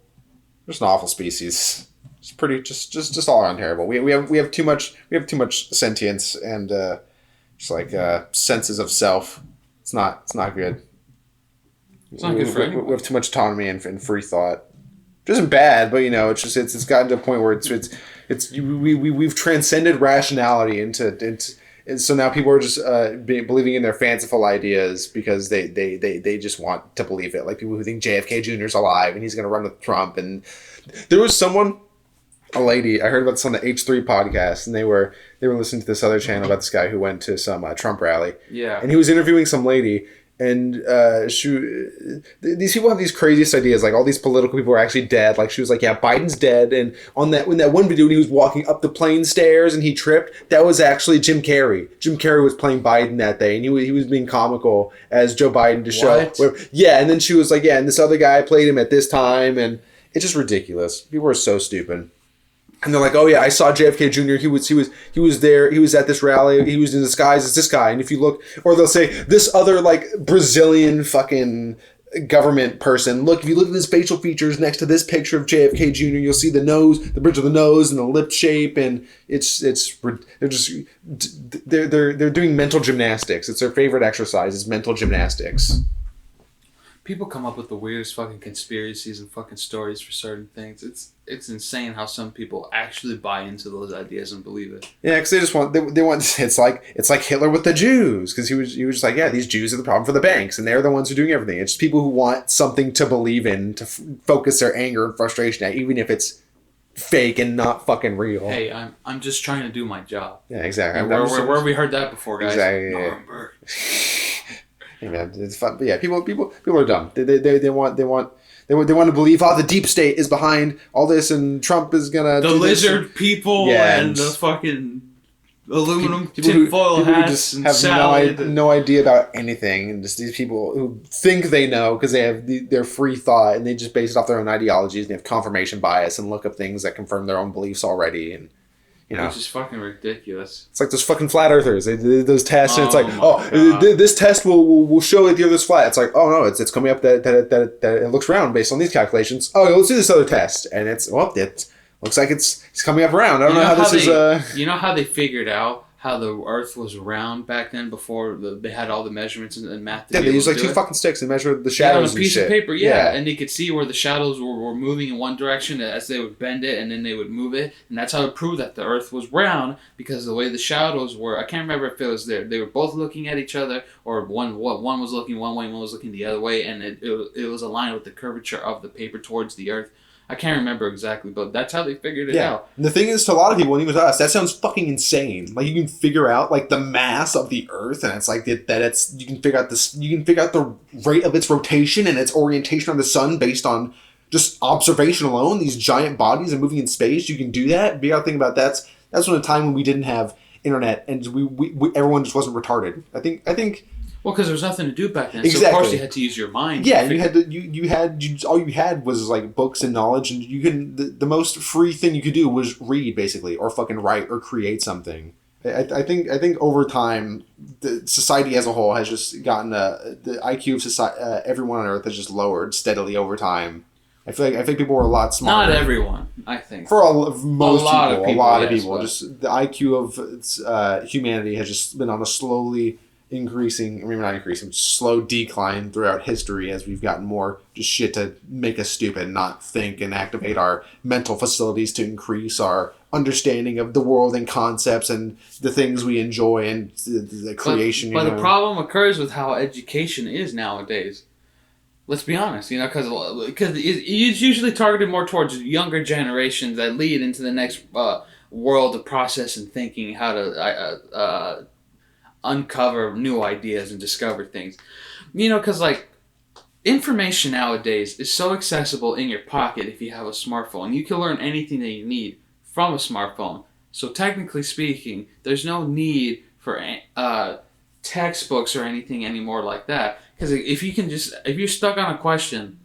We're just an awful species. It's pretty just all around terrible. We have too much sentience and just like senses of self. It's not good. It's not good for anyone. We have too much autonomy and free thought. Which isn't bad, but it's gotten to a point where we've transcended rationality into and so now people are just believing in their fanciful ideas because they just want to believe it. Like people who think JFK Jr. is alive and he's going to run with Trump. And there was a lady, I heard about this on the H3 podcast, and they were listening to this other channel about this guy who went to some Trump rally. Yeah. And he was interviewing some lady. And these people have these craziest ideas. Like all these political people are actually dead. Like she was like, yeah, Biden's dead. And in that one video when he was walking up the plane stairs and he tripped, that was actually Jim Carrey. Jim Carrey was playing Biden that day, and he was being comical as Joe Biden to show. And then she was like, yeah, and this other guy played him at this time, and it's just ridiculous. People are so stupid. And they're like, oh yeah, I saw JFK Jr. He was there. He was at this rally. He was in disguise as this guy. And if you look, or they'll say this other like Brazilian fucking government person. Look, if you look at his facial features next to this picture of JFK Jr., you'll see the nose, the bridge of the nose, and the lip shape. And they're doing mental gymnastics. It's their favorite exercise. Is mental gymnastics. People come up with the weirdest fucking conspiracies and fucking stories for certain things. It's insane how some people actually buy into those ideas and believe it. Yeah, because they just want it's like Hitler with the Jews, because he was just like, yeah, these Jews are the problem for the banks and they're the ones who are doing everything. It's just people who want something to believe in to focus their anger and frustration at, even if it's fake and not fucking real. Hey, I'm just trying to do my job. Yeah, exactly. Where have we heard that before, guys? Exactly. Yeah. Yeah, man, it's fun. But yeah, people are dumb. They want to believe the deep state is behind all this, and Trump is gonna the lizard people and the fucking aluminum tinfoil hats and have salad. no idea about anything, and just these people who think they know because they have their free thought and they just base it off their own ideologies and they have confirmation bias and look up things that confirm their own beliefs already. And which is fucking ridiculous. It's like those fucking flat earthers. They did those tests, and it's like, this test will show that the other's flat. It's like, oh no, it's coming up that it looks round based on these calculations. Oh, let's do this other test, and it looks like it's coming up round. I don't know how this is. You know how they figured out how the Earth was round back then before they had all the measurements and math. Yeah, they used like two fucking sticks and measured the shadows on a piece of paper. Yeah, and they could see where the shadows were moving in one direction as they would bend it, and then they would move it, and that's how it proved that the Earth was round, because of the way the shadows were. I can't remember if it was there. They were both looking at each other, or one was looking one way, one was looking the other way, and it was aligned with the curvature of the paper towards the Earth. I can't remember exactly, but that's how they figured it out. And the thing is, to a lot of people, and even to us, that sounds fucking insane. Like, you can figure out like the mass of the Earth, and it's like you can figure out the rate of its rotation and its orientation on the sun based on just observation alone, these giant bodies and moving in space, you can do that. But you got to think about that's when a time when we didn't have internet and we everyone just wasn't retarded. I think. Well, because there was nothing to do back then, Exactly. so of course you had to use your mind. Yeah, all you had was like books and knowledge, and you can the most free thing you could do was read basically, or fucking write or create something. I think over time, the society as a whole has just gotten the IQ of society, everyone on Earth has just lowered steadily over time. I think people were a lot smarter. Not everyone, I think. For most people, a lot of people. But... Just the IQ of humanity has just been on a slowly increasing, I mean not increasing, slow decline throughout history as we've gotten more just shit to make us stupid, not think and activate our mental facilities to increase our understanding of the world and concepts and the things we enjoy and the creation. But the problem occurs with how education is nowadays. Let's be honest, because it's usually targeted more towards younger generations that lead into the next world of process and thinking, how to uncover new ideas and discover things. Because information nowadays is so accessible in your pocket if you have a smartphone. You can learn anything that you need from a smartphone. So technically speaking, there's no need for textbooks or anything anymore like that. Because if you're stuck on a question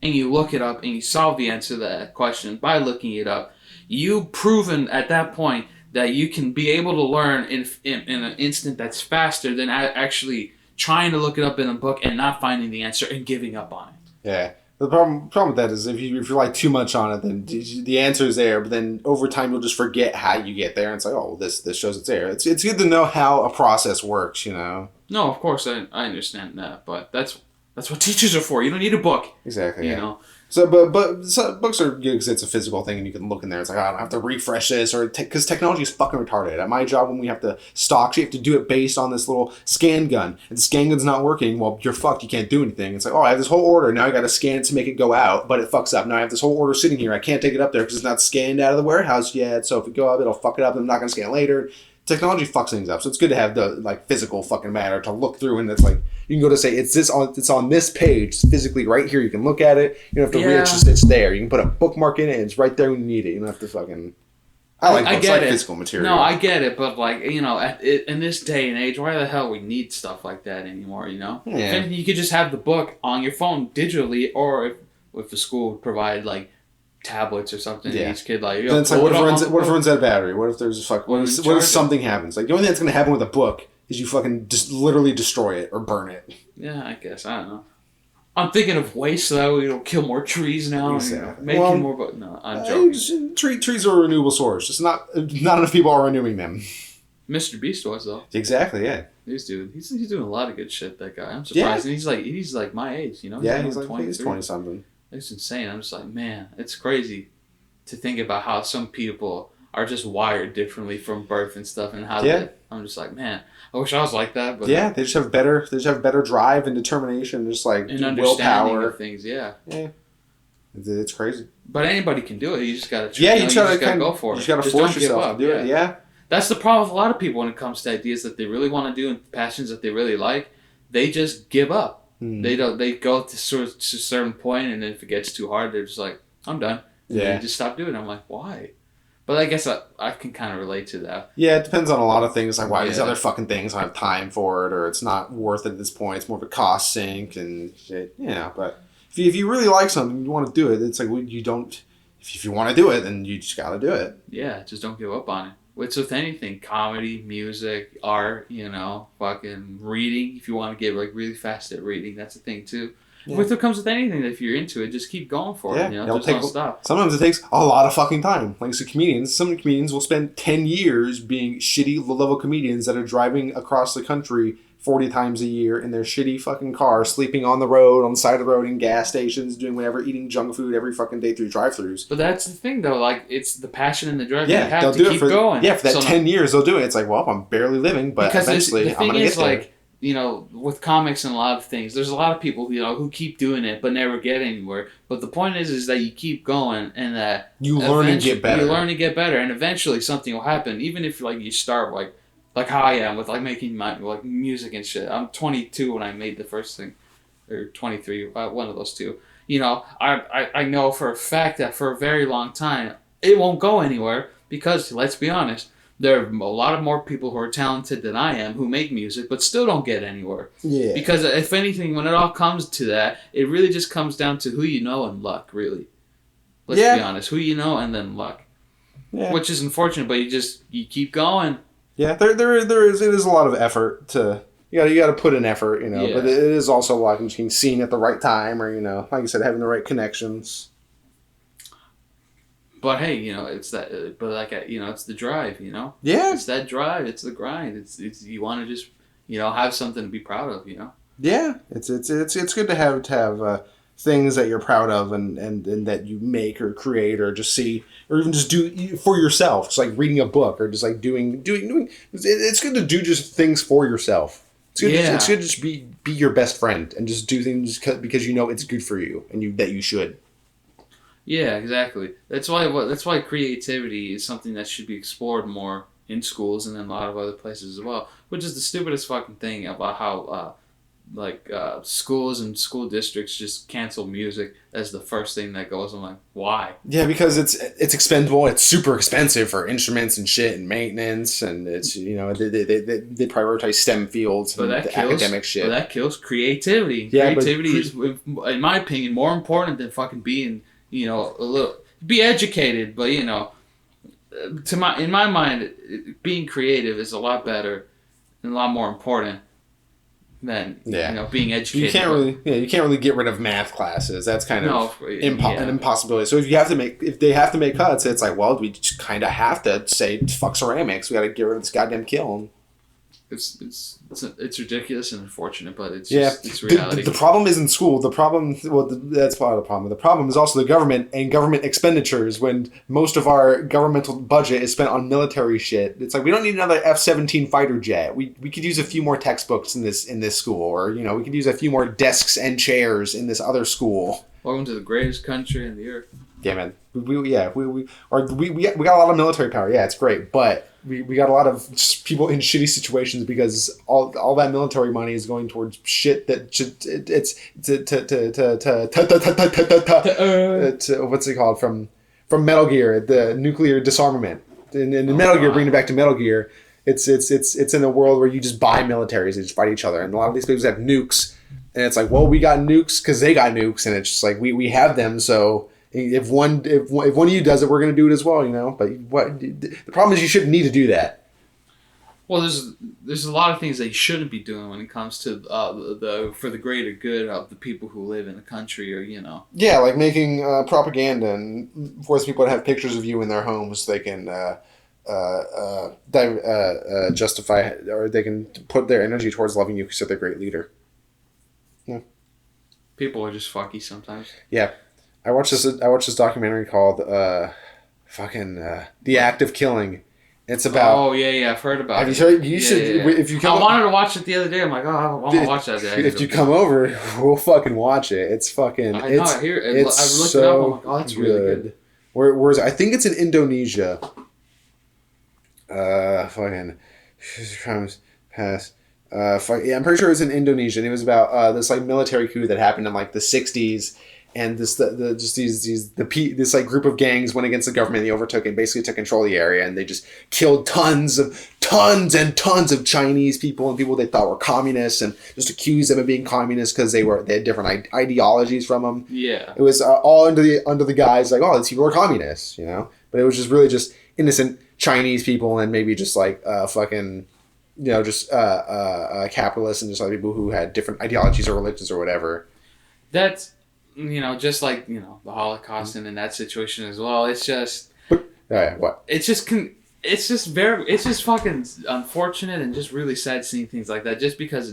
and you look it up and you solve the answer to that question by looking it up, you've proven at that point that you can be able to learn in an instant that's faster than actually trying to look it up in a book and not finding the answer and giving up on it. Yeah. The problem with that is if you rely too much on it, then the answer is there, but then over time you'll just forget how you get there. And it's like, oh, well, this shows it's there. It's good to know how a process works, No, of course I understand that, but that's what teachers are for. You don't need a book. Exactly. You know. So, but books are good because it's a physical thing and you can look in there. It's like, I don't have to refresh this or because technology is fucking retarded. At my job, when we have to stock, you have to do it based on this little scan gun. And the scan gun's not working. Well, you're fucked. You can't do anything. It's like, oh, I have this whole order. Now I got to scan it to make it go out, but it fucks up. Now I have this whole order sitting here. I can't take it up there because it's not scanned out of the warehouse yet. So if it go up, it'll fuck it up. And I'm not going to scan it later. Technology fucks things up, so it's good to have the physical fucking matter to look through, and it's like you can go to say it's on this page physically right here. You can look at it. You don't have to read it; it's there. You can put a bookmark in it, and it's right there when you need it. You don't have to fucking. I like books, I like physical material. No, I get it, but in this day and age, why the hell we need stuff like that anymore? Yeah. If you could just have the book on your phone digitally, or if the school would provide tablets or something. Yeah. Each kid then it's like, what if it runs out of battery? What if there's what if something happens? Like the only thing that's gonna happen with a book is you fucking just literally destroy it or burn it. Yeah, I guess I don't know. I'm thinking of waste though. Kill more trees now. Exactly. Making more, but no, I'm joking. Trees are a renewable source. Just not enough people are renewing them. Mr. Beast was though. Exactly. Yeah. He's doing a lot of good shit. That guy. I'm surprised. Yeah. And he's like my age. Yeah, he's 20 something. It's insane. I'm just like, man, it's crazy to think about how some people are just wired differently from birth and stuff, and how I'm just like, man, I wish I was like that. But they just have better drive and determination, just like and understanding willpower of things. Yeah, it's crazy. But anybody can do it. You just gotta. You just gotta go for it. You just gotta force yourself to do it. Yeah, that's the problem with a lot of people when it comes to ideas that they really want to do and passions that they really like. They just give up. They don't. They go to a certain point, and then if it gets too hard, they're just like, "I'm done." And they just stop doing it. I'm like, why? But I guess I can kind of relate to that. Yeah, it depends on a lot of things, like why these other fucking things I don't have time for it, or it's not worth it at this point. It's more of a cost sink and shit. But if you really like something, you want to do it. It's like you don't. If you want to do it, then you just gotta do it. Yeah, just don't give up on it. It's with anything, comedy, music, art, fucking reading. If you want to get really fast at reading, that's a thing too. Yeah. It comes with anything, that if you're into it, just keep going for it. Just don't stop. Sometimes it takes a lot of fucking time. Like some comedians will spend 10 years being shitty low-level comedians that are driving across the country 40 times a year in their shitty fucking car, sleeping on the road, on the side of the road, in gas stations, doing whatever, eating junk food every fucking day through drive-thrus. But that's the thing, though. It's the passion and the drive. Yeah, you have to keep going. Yeah, for that 10 years, they'll do it. It's like, well, I'm barely living, but eventually I'm going to get there. With comics and a lot of things, there's a lot of people, who keep doing it but never get anywhere. But the point is that you keep going and that you learn and get better. You learn to get better, and eventually something will happen. Even if you start like how I am with making my music and shit. I'm 22 when I made the first thing, or 23, one of those two. I know for a fact that for a very long time it won't go anywhere because, let's be honest, there are a lot of more people who are talented than I am who make music but still don't get anywhere. Yeah. Because if anything, when it all comes to that, it really just comes down to who you know and luck, really. Let's be honest. Who you know and then luck. Yeah. Which is unfortunate, but you keep going. Yeah, it is a lot of effort to you got to put in effort, Yeah. But it is also like being seen at the right time, or like I said, having the right connections. But hey, it's that. But it's the drive, Yeah. It's that drive. It's the grind. It's you want to just have something to be proud of, Yeah, it's good to have things that you're proud of and that you make or create or just see or even just do for yourself. It's like reading a book or just like doing. It's good to do just things for yourself. It's good. It's good to just be your best friend and just do things because it's good for you and that you should. Yeah, exactly. That's why creativity is something that should be explored more in schools and in a lot of other places as well. Which is the stupidest fucking thing about how schools and school districts just cancel music as the first thing that goes. I'm like, why? Yeah, because it's expendable. It's super expensive for instruments and shit and maintenance, and it's they prioritize STEM fields and academic shit. But that kills creativity. Yeah, creativity is, in my opinion, more important than fucking being be educated. But in my mind, being creative is a lot better and a lot more important than being educated. You can't really get rid of math classes. That's kind of an impossibility. So if they have to make cuts, it's like, well, we just kind of have to say fuck ceramics. We got to get rid of this goddamn kiln. It's ridiculous and unfortunate, but it's reality. The problem isn't school. That's part of the problem. The problem is also the government and government expenditures. When most of our governmental budget is spent on military shit, it's like we don't need another F-17 fighter jet. We could use a few more textbooks in this school, or we could use a few more desks and chairs in this other school. Welcome to the greatest country in the earth. Yeah, man. We got a lot of military power. Yeah, it's great, but we got a lot of people in shitty situations because all that military money is going towards shit that what's it called from Metal Gear, the nuclear disarmament. In Metal Gear, bringing it back to Metal Gear, it's in a world where you just buy militaries, they just fight each other, and a lot of these places have nukes, and it's like, well, we got nukes because they got nukes, and it's just like we have them, so. If one of you does it, we're going to do it as well, But the problem is you shouldn't need to do that. Well, there's a lot of things that you shouldn't be doing when it comes to for the greater good of the people who live in the country, or Yeah, like making propaganda and force people to have pictures of you in their homes so they can justify, or they can put their energy towards loving you because you're their great leader. Yeah. People are just fucky sometimes. Yeah. I watched this documentary called The Act of Killing. It's about. Oh yeah, I've heard about it. Have you heard? You should. Yeah. If you come. I wanted to watch it the other day. I'm like, I want to watch that. If you come over, we'll fucking watch it. It's fucking. I know. I hear it. It's I've looked it up. I'm like, oh, that's really good. Where is it? I think it's in Indonesia. Crimes past. I'm pretty sure it was in Indonesia, and it was about this military coup that happened in the 60s. And this group of gangs went against the government. They overtook and basically took control of the area, and they just killed tons and tons of Chinese people and people they thought were communists, and just accused them of being communists because they had different ideologies from them. Yeah, it was all under the guise like, oh, these people are communists, But it was just really just innocent Chinese people and maybe just capitalists and just people who had different ideologies or religions or whatever. That's. Just like, the Holocaust and in that situation as well. It's just... what? It's just fucking unfortunate and just really sad seeing things like that. Just because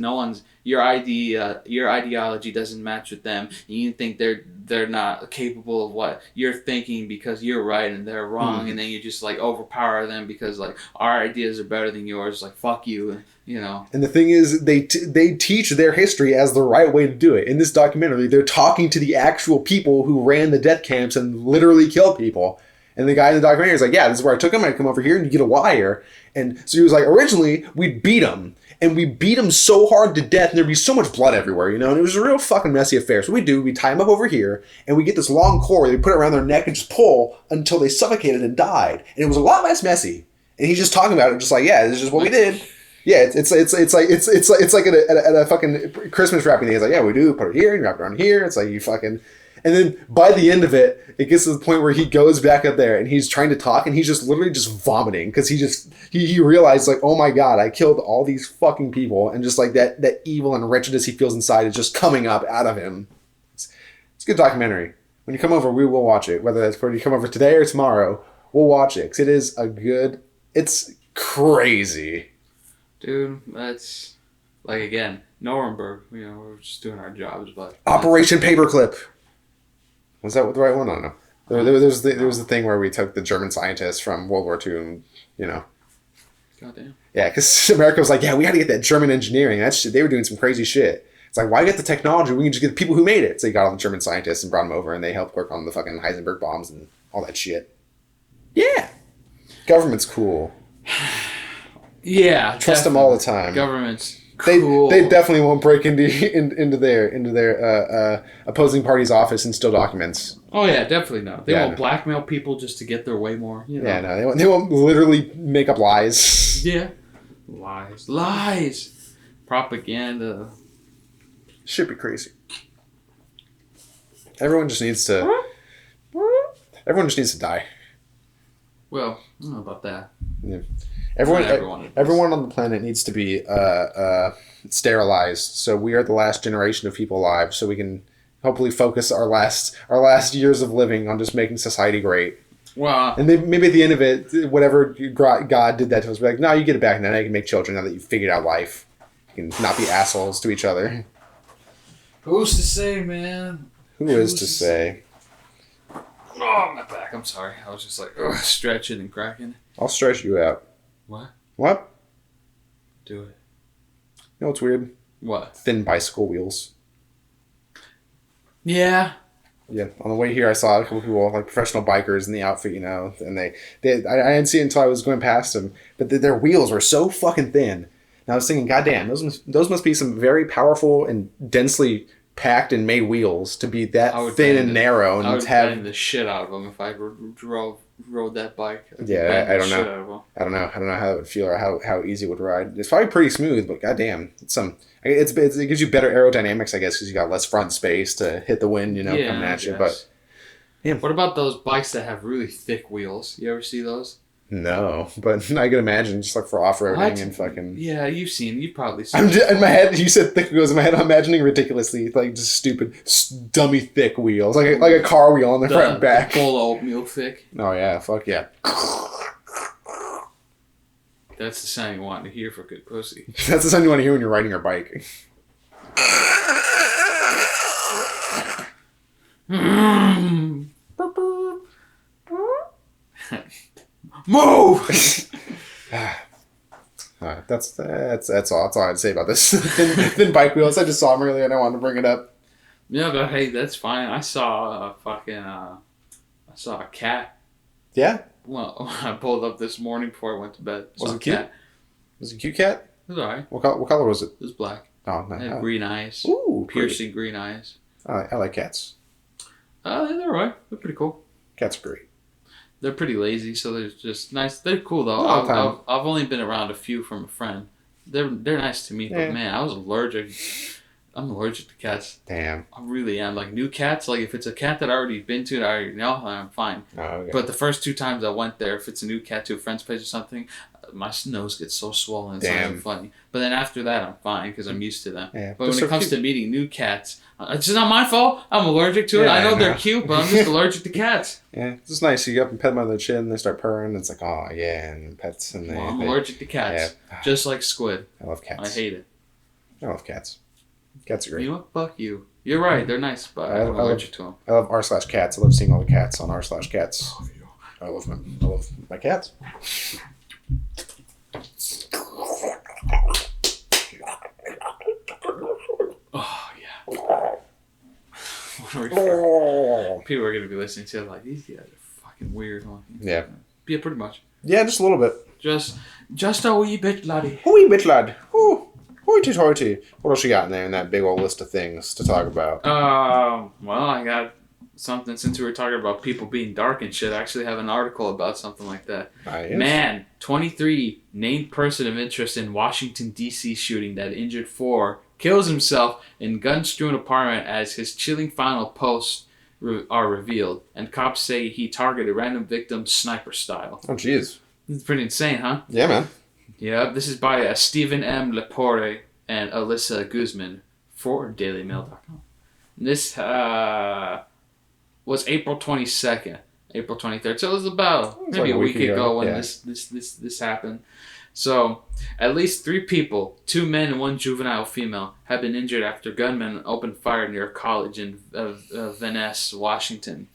your ideology doesn't match with them, and you think they're not capable of what you're thinking because you're right and they're wrong, and then you just overpower them because our ideas are better than yours. Fuck you, And the thing is, they teach their history as the right way to do it. In this documentary, they're talking to the actual people who ran the death camps and literally killed people. And the guy in the documentary was like, yeah, this is where I took him. I come over here and you get a wire. And so he was like, originally, we'd beat him. And we beat him so hard to death, and there'd be so much blood everywhere, you know? And it was a real fucking messy affair. So we tie him up over here, and we get this long cord, they put it around their neck and just pull until they suffocated and died. And it was a lot less messy. And he's just talking about it, just like, yeah, this is just what we did. Yeah, it's like at a fucking Christmas wrapping thing. It's like, yeah, we do, put it here, and wrap it around here. It's like, you fucking... And then by the end of it, it gets to the point where he goes back up there and he's trying to talk and he's just literally just vomiting because he realized like, oh my God, I killed all these fucking people, and just like that evil and wretchedness he feels inside is just coming up out of him. It's a good documentary. When you come over, we will watch it. Whether that's when you come over today or tomorrow, we'll watch it because it's crazy. Dude, that's like, again, Nuremberg. You know, we're just doing our jobs, but Operation Paperclip. Was that the right one? I don't know. There was the thing where we took the German scientists from World War II, and, you know. Goddamn. Yeah, because America was like, yeah, we got to get that German engineering. That shit, they were doing some crazy shit. It's like, why get the technology? We can just get the people who made it. So you got all the German scientists and brought them over, and they helped work on the fucking Heisenberg bombs and all that shit. Yeah. Government's cool. Yeah. Trust them all the time. Government's cool. They definitely won't break into their opposing party's office and steal documents. Oh yeah, definitely no. They won't blackmail people just to get their way more. You know? Yeah, no, they won't literally make up lies. Yeah, lies, propaganda. Should be crazy. Everyone just needs to die. Well, I don't know about that. Yeah. Everyone on the planet needs to be sterilized. So we are the last generation of people alive. So we can hopefully focus our last years of living on just making society great. Wow. And maybe at the end of it, whatever God did that to us, we're like, no, you get it back now. Now you can make children now that you've figured out life. You can not be assholes to each other. Who's to say, man? Who is to say? Oh, my back. I'm sorry. I was just like stretching and cracking. I'll stretch you out. What? Do it. You know what's weird? What? Thin bicycle wheels. Yeah. Yeah. On the way here, I saw a couple people, like professional bikers in the outfit, you know, and I didn't see it until I was going past them, but their wheels were so fucking thin. And I was thinking, goddamn, those must be some very powerful and densely packed and made wheels to be that thin and narrow. And I would bang the shit out of them if I rode that bike. Yeah, I don't know. I don't know how it would feel or how easy it would ride. It's probably pretty smooth, but goddamn, it gives you better aerodynamics, I guess, because you got less front space to hit the wind, you know, coming at you. But yeah. What about those bikes that have really thick wheels? You ever see those? No, but I can imagine just like for off-roading and fucking... Yeah, you've probably seen in my head, you said thick wheels. In my head, I'm imagining ridiculously, like, just stupid, dummy thick wheels. Like a car wheel on the front and back. Full oatmeal thick. Oh, yeah. Fuck yeah. That's the sound you want to hear for good pussy. That's the sound you want to hear when you're riding your bike. Move! That's all I had to say about this. thin bike wheels. I just saw them earlier and I wanted to bring it up. Yeah, but hey, that's fine. I saw a cat. Yeah? Well, I pulled up this morning before I went to bed. Was it cute? Was it a cute cat? It was alright. What color was it? It was black. Oh, nice. It had green eyes. Ooh, piercing green eyes. I like cats. They're alright. They're pretty cool. Cats are great. They're pretty lazy, so they're just nice. They're cool though. I've only been around a few from a friend. They're nice to me, but man, I was allergic. I'm allergic to cats. Damn. I really am. Like new cats, like if it's a cat that I already been to, I already know, I'm fine. Oh, okay. But the first 2 times I went there, if it's a new cat to a friend's place or something, my nose gets so swollen. It's not even funny. But then after that, I'm fine because I'm used to them. Yeah, but when it comes to meeting new cats, it's not my fault. I'm allergic to it. I know they're cute, but I'm just allergic to cats. Yeah, it's just nice. You go up and pet them on the chin, and they start purring. And it's like, oh yeah, and pets. And I'm allergic to cats, just like squid. I love cats. I hate it. I love cats. Cats are great. You know what? Fuck you. You're right. They're nice, but I'm allergic to them. I love r/cats. I love seeing all the cats on r/cats. I love my cats. Oh yeah. People are gonna be listening to it like these guys are fucking weird. Yeah. Yeah, pretty much. Yeah, just a little bit. Just a wee bit, laddie. A wee bit, lad. Ooh. Hoity-toity. What else you got in there in that big old list of things to talk about? Well, I got something, since we were talking about people being dark and shit. I actually have an article about something like that. Nice. Man, 23, named person of interest in Washington, D.C. shooting that injured 4, kills himself in gun-strewn apartment as his chilling final posts are revealed. And cops say he targeted random victims sniper style. Oh, jeez. It's pretty insane, huh? Yeah, man. Yeah, this is by Stephen M. Lepore and Alyssa Guzman for DailyMail.com. This was April 22nd, April 23rd. So it was about maybe like a week ago when this happened. So at least 3 people, 2 men and 1 juvenile female, have been injured after gunmen opened fire near a college in Venice, Washington,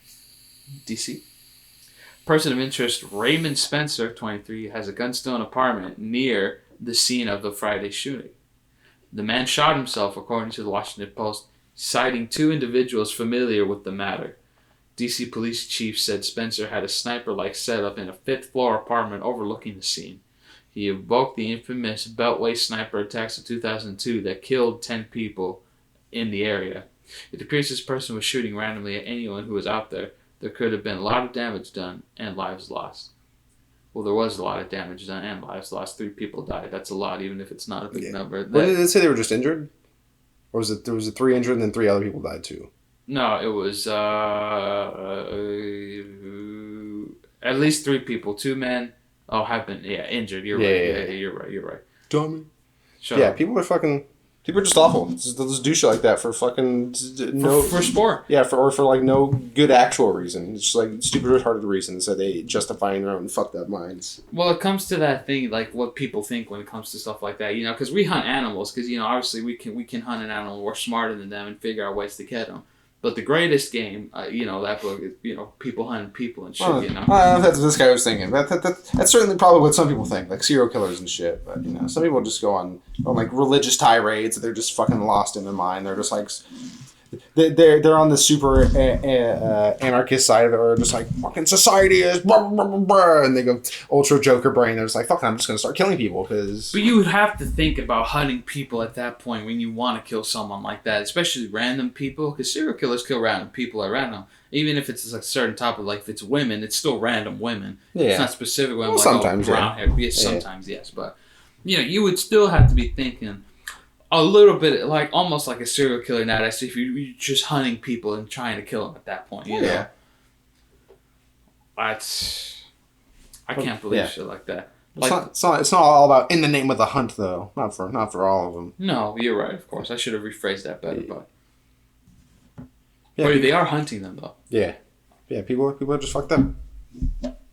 D.C. Person of interest, Raymond Spencer, 23, has a gun-stone apartment near the scene of the Friday shooting. The man shot himself, according to the Washington Post, citing 2 individuals familiar with the matter. D.C. police chief said Spencer had a sniper-like setup in a 5th-floor apartment overlooking the scene. He evoked the infamous Beltway sniper attacks of 2002 that killed 10 people in the area. It appears this person was shooting randomly at anyone who was out there. There could have been a lot of damage done and lives lost. Well, there was a lot of damage done and lives lost. 3 people died. That's a lot, even if it's not a big number. What did it say they were just injured? Or was it there was 3 injured and then 3 other people died too? No, it was at least 3 people. 2 men have been injured. You're right. Yeah, you're right. Dummy. People are fucking. People are just awful. They'll just do shit like that for fucking for sport. Yeah, for like no good actual reason. It's just like stupid, retarded reasons that they justifying their own fucked up minds. Well, it comes to that thing like what people think when it comes to stuff like that. You know, because we hunt animals. Because obviously we can hunt an animal. We're smarter than them and figure out ways to get them. But the greatest game, that book is, people hunting people and shit, That's what this guy was thinking. That's certainly probably what some people think, like serial killers and shit. But, some people just go on like religious tirades. They're just fucking lost in their mind. They're just like, they're on the super anarchist side of it, or just like, fucking society is blah, blah, blah, blah, and they go ultra Joker brain. They're just like, fuck, I'm just going to start killing people because... But you would have to think about hunting people at that point when you want to kill someone like that, especially random people, because serial killers kill random people at random. Even if it's like a certain topic, like if it's women, it's still random women. Yeah. It's not specific women. Well, sometimes, brown hair. Yes, sometimes, yes. But, you would still have to be thinking... A little bit, like almost like a serial killer nowadays. If you're just hunting people and trying to kill them at that point, you know. I can't believe shit like that. It's not all about in the name of the hunt, though. Not for all of them. No, you're right. Of course, I should have rephrased that better, but they are hunting them though. Yeah. People are just fucked up.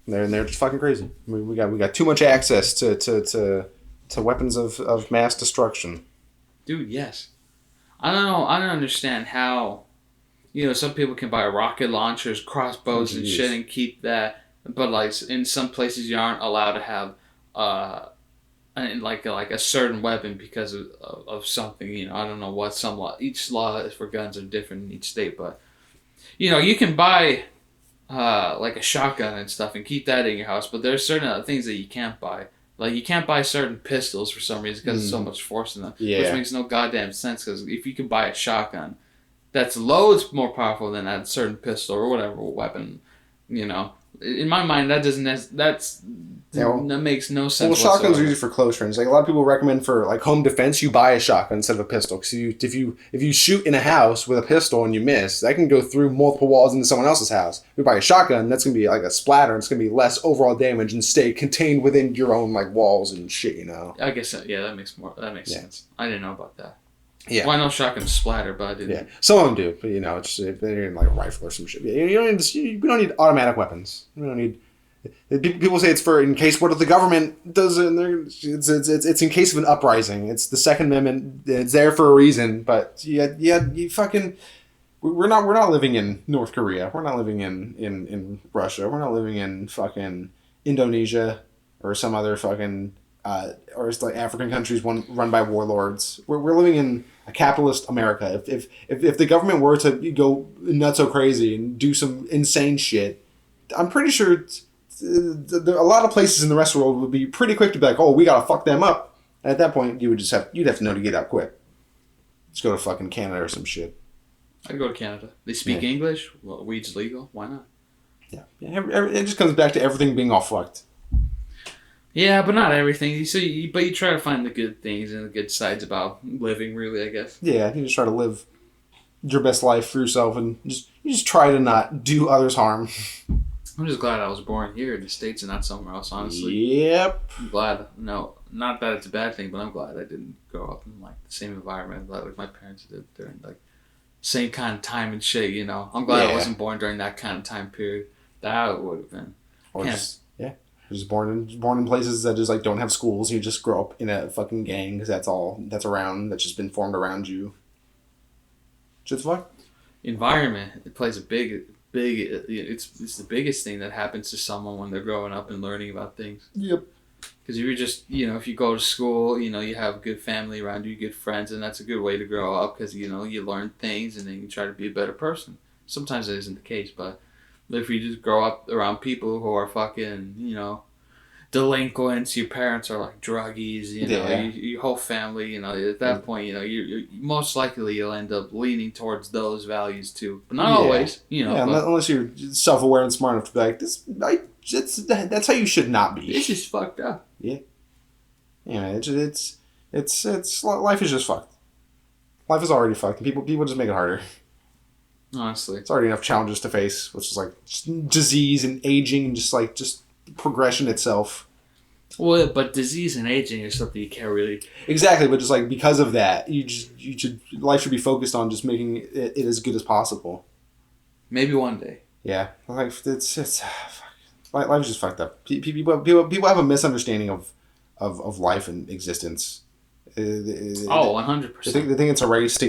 They're just fucking crazy. I mean, we got too much access to weapons of mass destruction. Dude, yes. I don't know. I don't understand how, some people can buy rocket launchers, crossbows, and shit and keep that. But, like, in some places you aren't allowed to have, like a certain weapon because of something, I don't know what some law. Each law for guns are different in each state. But, you can buy, like a shotgun and stuff and keep that in your house. But there's certain other things that you can't buy. Like, you can't buy certain pistols for some reason because there's so much force in them. Yeah. Which makes no goddamn sense because if you can buy a shotgun, that's loads more powerful than that certain pistol or whatever weapon, In my mind, that makes no sense. Well, shotguns are usually for close range. Like, a lot of people recommend for like home defense, you buy a shotgun instead of a pistol. Because if you shoot in a house with a pistol and you miss, that can go through multiple walls into someone else's house. If you buy a shotgun, that's gonna be like a splatter. And it's gonna be less overall damage and stay contained within your own like walls and shit. I guess that makes sense. I didn't know about that. Yeah. Well, I know shotguns splatter, but I didn't. Yeah, some of them do, but it's if they're in like a rifle or some shit. We don't need automatic weapons. We don't need. People say it's for in case what if the government does it. It's in case of an uprising. It's the Second Amendment. It's there for a reason. But you fucking. We're not living in North Korea. We're not living in Russia. We're not living in fucking Indonesia or some other fucking or it's like African countries run by warlords. We're living in a capitalist America. If the government were to go nuts so crazy and do some insane shit, I'm pretty sure a lot of places in the rest of the world would be pretty quick to be like, oh, we gotta fuck them up. And at that point, you'd have to know to get out quick. Let's go to fucking Canada or some shit. I'd go to Canada. They speak English. Well, weed's legal. Why not? Yeah. It just comes back to everything being all fucked. Yeah, but not everything. But you try to find the good things and the good sides about living, really, I guess. Yeah, you just try to live your best life for yourself, and you just try to not do others harm. I'm just glad I was born here in the States and not somewhere else, honestly. Yep. I'm glad. No, not that it's a bad thing, but I'm glad I didn't grow up in like the same environment like my parents did during like same kind of time and shit. You know, I'm glad I wasn't born during that kind of time period. That would have been. Or just born in places that just like don't have schools. You just grow up in a fucking gang because that's all that's around. That's just been formed around you. Just fuck. Environment. It plays a big. It's the biggest thing that happens to someone when they're growing up and learning about things. Yep. Because if you're just, if you go to school, you have a good family around you, good friends, and that's a good way to grow up because, you learn things and then you try to be a better person. Sometimes that isn't the case, but if you just grow up around people who are fucking, delinquents, your parents are like druggies, your whole family, at that point, you most likely you'll end up leaning towards those values too, but not always, unless you're self-aware and smart enough to be like, that's how you should not be. This is fucked up. Yeah. It's life is just fucked. Life is already fucked. People just make it harder. Honestly, it's already enough challenges to face, which is like just disease and aging and just progression itself. Well, but disease and aging is something you can't really... Exactly, but just like because of that, life should be focused on just making it as good as possible. Maybe one day. Yeah, life life is just fucked up. People have a misunderstanding of life and existence. 100%. They think it's a race to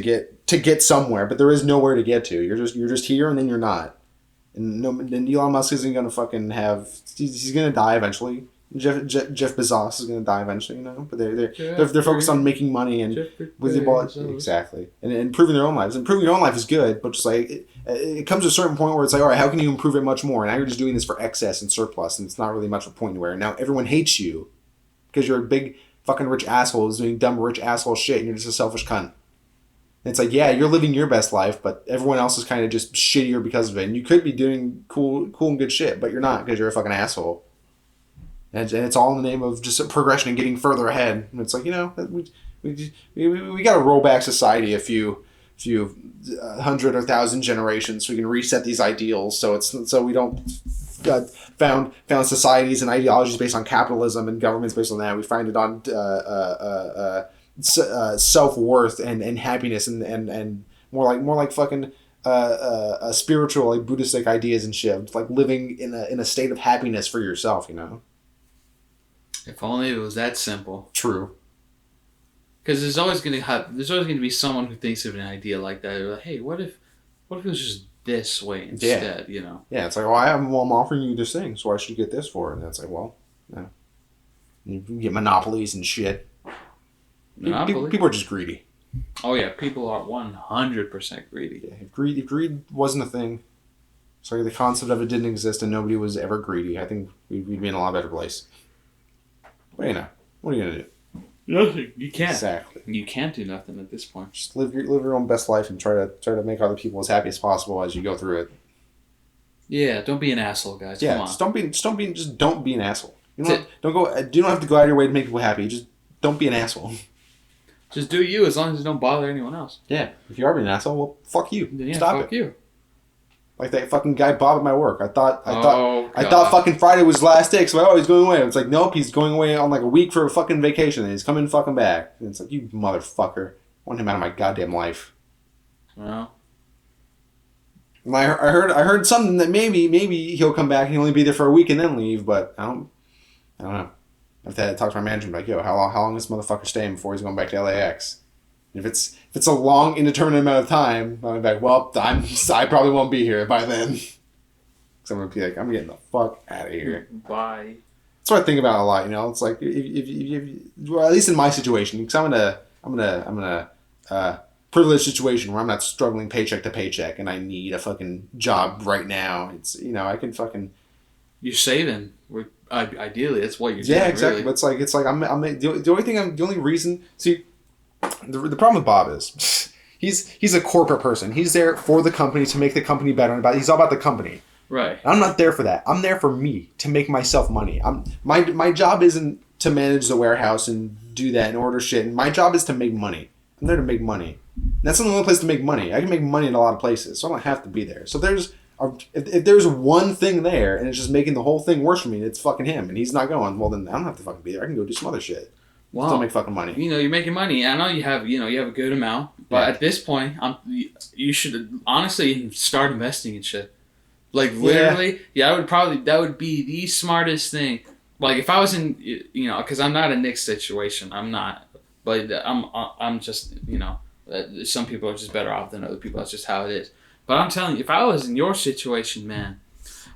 get somewhere, but there is nowhere to get to. You're just here and then you're not. And Elon Musk isn't gonna fucking have. He's gonna die eventually. Jeff Bezos is gonna die eventually, But they're focused on making money and with the ball exactly and improving their own lives. Improving your own life is good, but just like it comes to a certain point where it's like, all right, how can you improve it much more? Now you're just doing this for excess and surplus, and it's not really much of a point anywhere. Now everyone hates you because you're a big fucking rich asshole who's doing dumb rich asshole shit, and you're just a selfish cunt. And it's like, yeah, you're living your best life, but everyone else is kind of just shittier because of it. And you could be doing cool and good shit, but you're not because you're a fucking asshole. And it's all in the name of just progression and getting further ahead. And it's like, we got to roll back society a few hundred or thousand generations so we can reset these ideals. So we don't found societies and ideologies based on capitalism and governments based on that. We find it on self-worth and happiness and more like fucking spiritual, like Buddhistic ideas and shit. Like living in a state of happiness for yourself, If only it was that simple. True. Because there's always going to be someone who thinks of an idea like that. They're like, hey, what if it was just this way instead? Yeah, it's like, I'm offering you this thing, so why should you get this for it? And it's like, well, you get monopolies and shit. People are just greedy. Oh yeah, people are 100% greedy. Yeah, if greed wasn't a thing, sorry, the concept of it didn't exist and nobody was ever greedy, I think we'd be in a lot better place. What are you gonna do? Nothing. You can't. Exactly. You can't do nothing at this point. Just live your own best life and try to make other people as happy as possible as you go through it. Yeah, don't be an asshole, guys. Yeah, come on. Just don't be an asshole. You don't have to go out of your way to make people happy. Just don't be an asshole. Just do you, as long as you don't bother anyone else. Yeah, if you are being an asshole, well, fuck you. Yeah, Stop fuck it. You. Like that fucking guy Bob at my work. I thought fucking Friday was the last day, so he's going away. It's like, nope, he's going away on like a week for a fucking vacation, and he's coming fucking back. And it's like, you motherfucker, I want him out of my goddamn life. Well, I heard something that maybe he'll come back and he'll only be there for a week and then leave, but I don't know. I have to talk to my manager and be like, yo, how long is this motherfucker staying before he's going back to LAX? If it's a long, indeterminate amount of time, I'm like, well, I probably won't be here by then. Because I'm going to be like, I'm getting the fuck out of here. Bye. That's what I think about a lot, It's like, if well, at least in my situation, because I'm in a privileged situation where I'm not struggling paycheck to paycheck and I need a fucking job right now. It's, I can fucking you're saving. Ideally, it's what you're doing. Yeah, exactly. Really. But it's like I'm the only reason. See, the problem with Bob is he's a corporate person. He's there for the company to make the company better. He's all about the company. Right. I'm not there for that. I'm there for me to make myself money. My job isn't to manage the warehouse and do that and order shit. My job is to make money. I'm there to make money. And that's the only place to make money. I can make money in a lot of places, so I don't have to be there. So if there's one thing there and it's just making the whole thing worse for me, it's fucking him, and he's not going. Well, then I don't have to fucking be there. I can go do some other shit. Wow. Still make fucking money. You're making money. I know you have a good amount, but at this point, you should honestly start investing in shit. Like literally, that would be the smartest thing. Like if I was in, because I'm not in Nick's situation, I'm not, but I'm just, some people are just better off than other people. That's just how it is. But I'm telling you, if I was in your situation, man,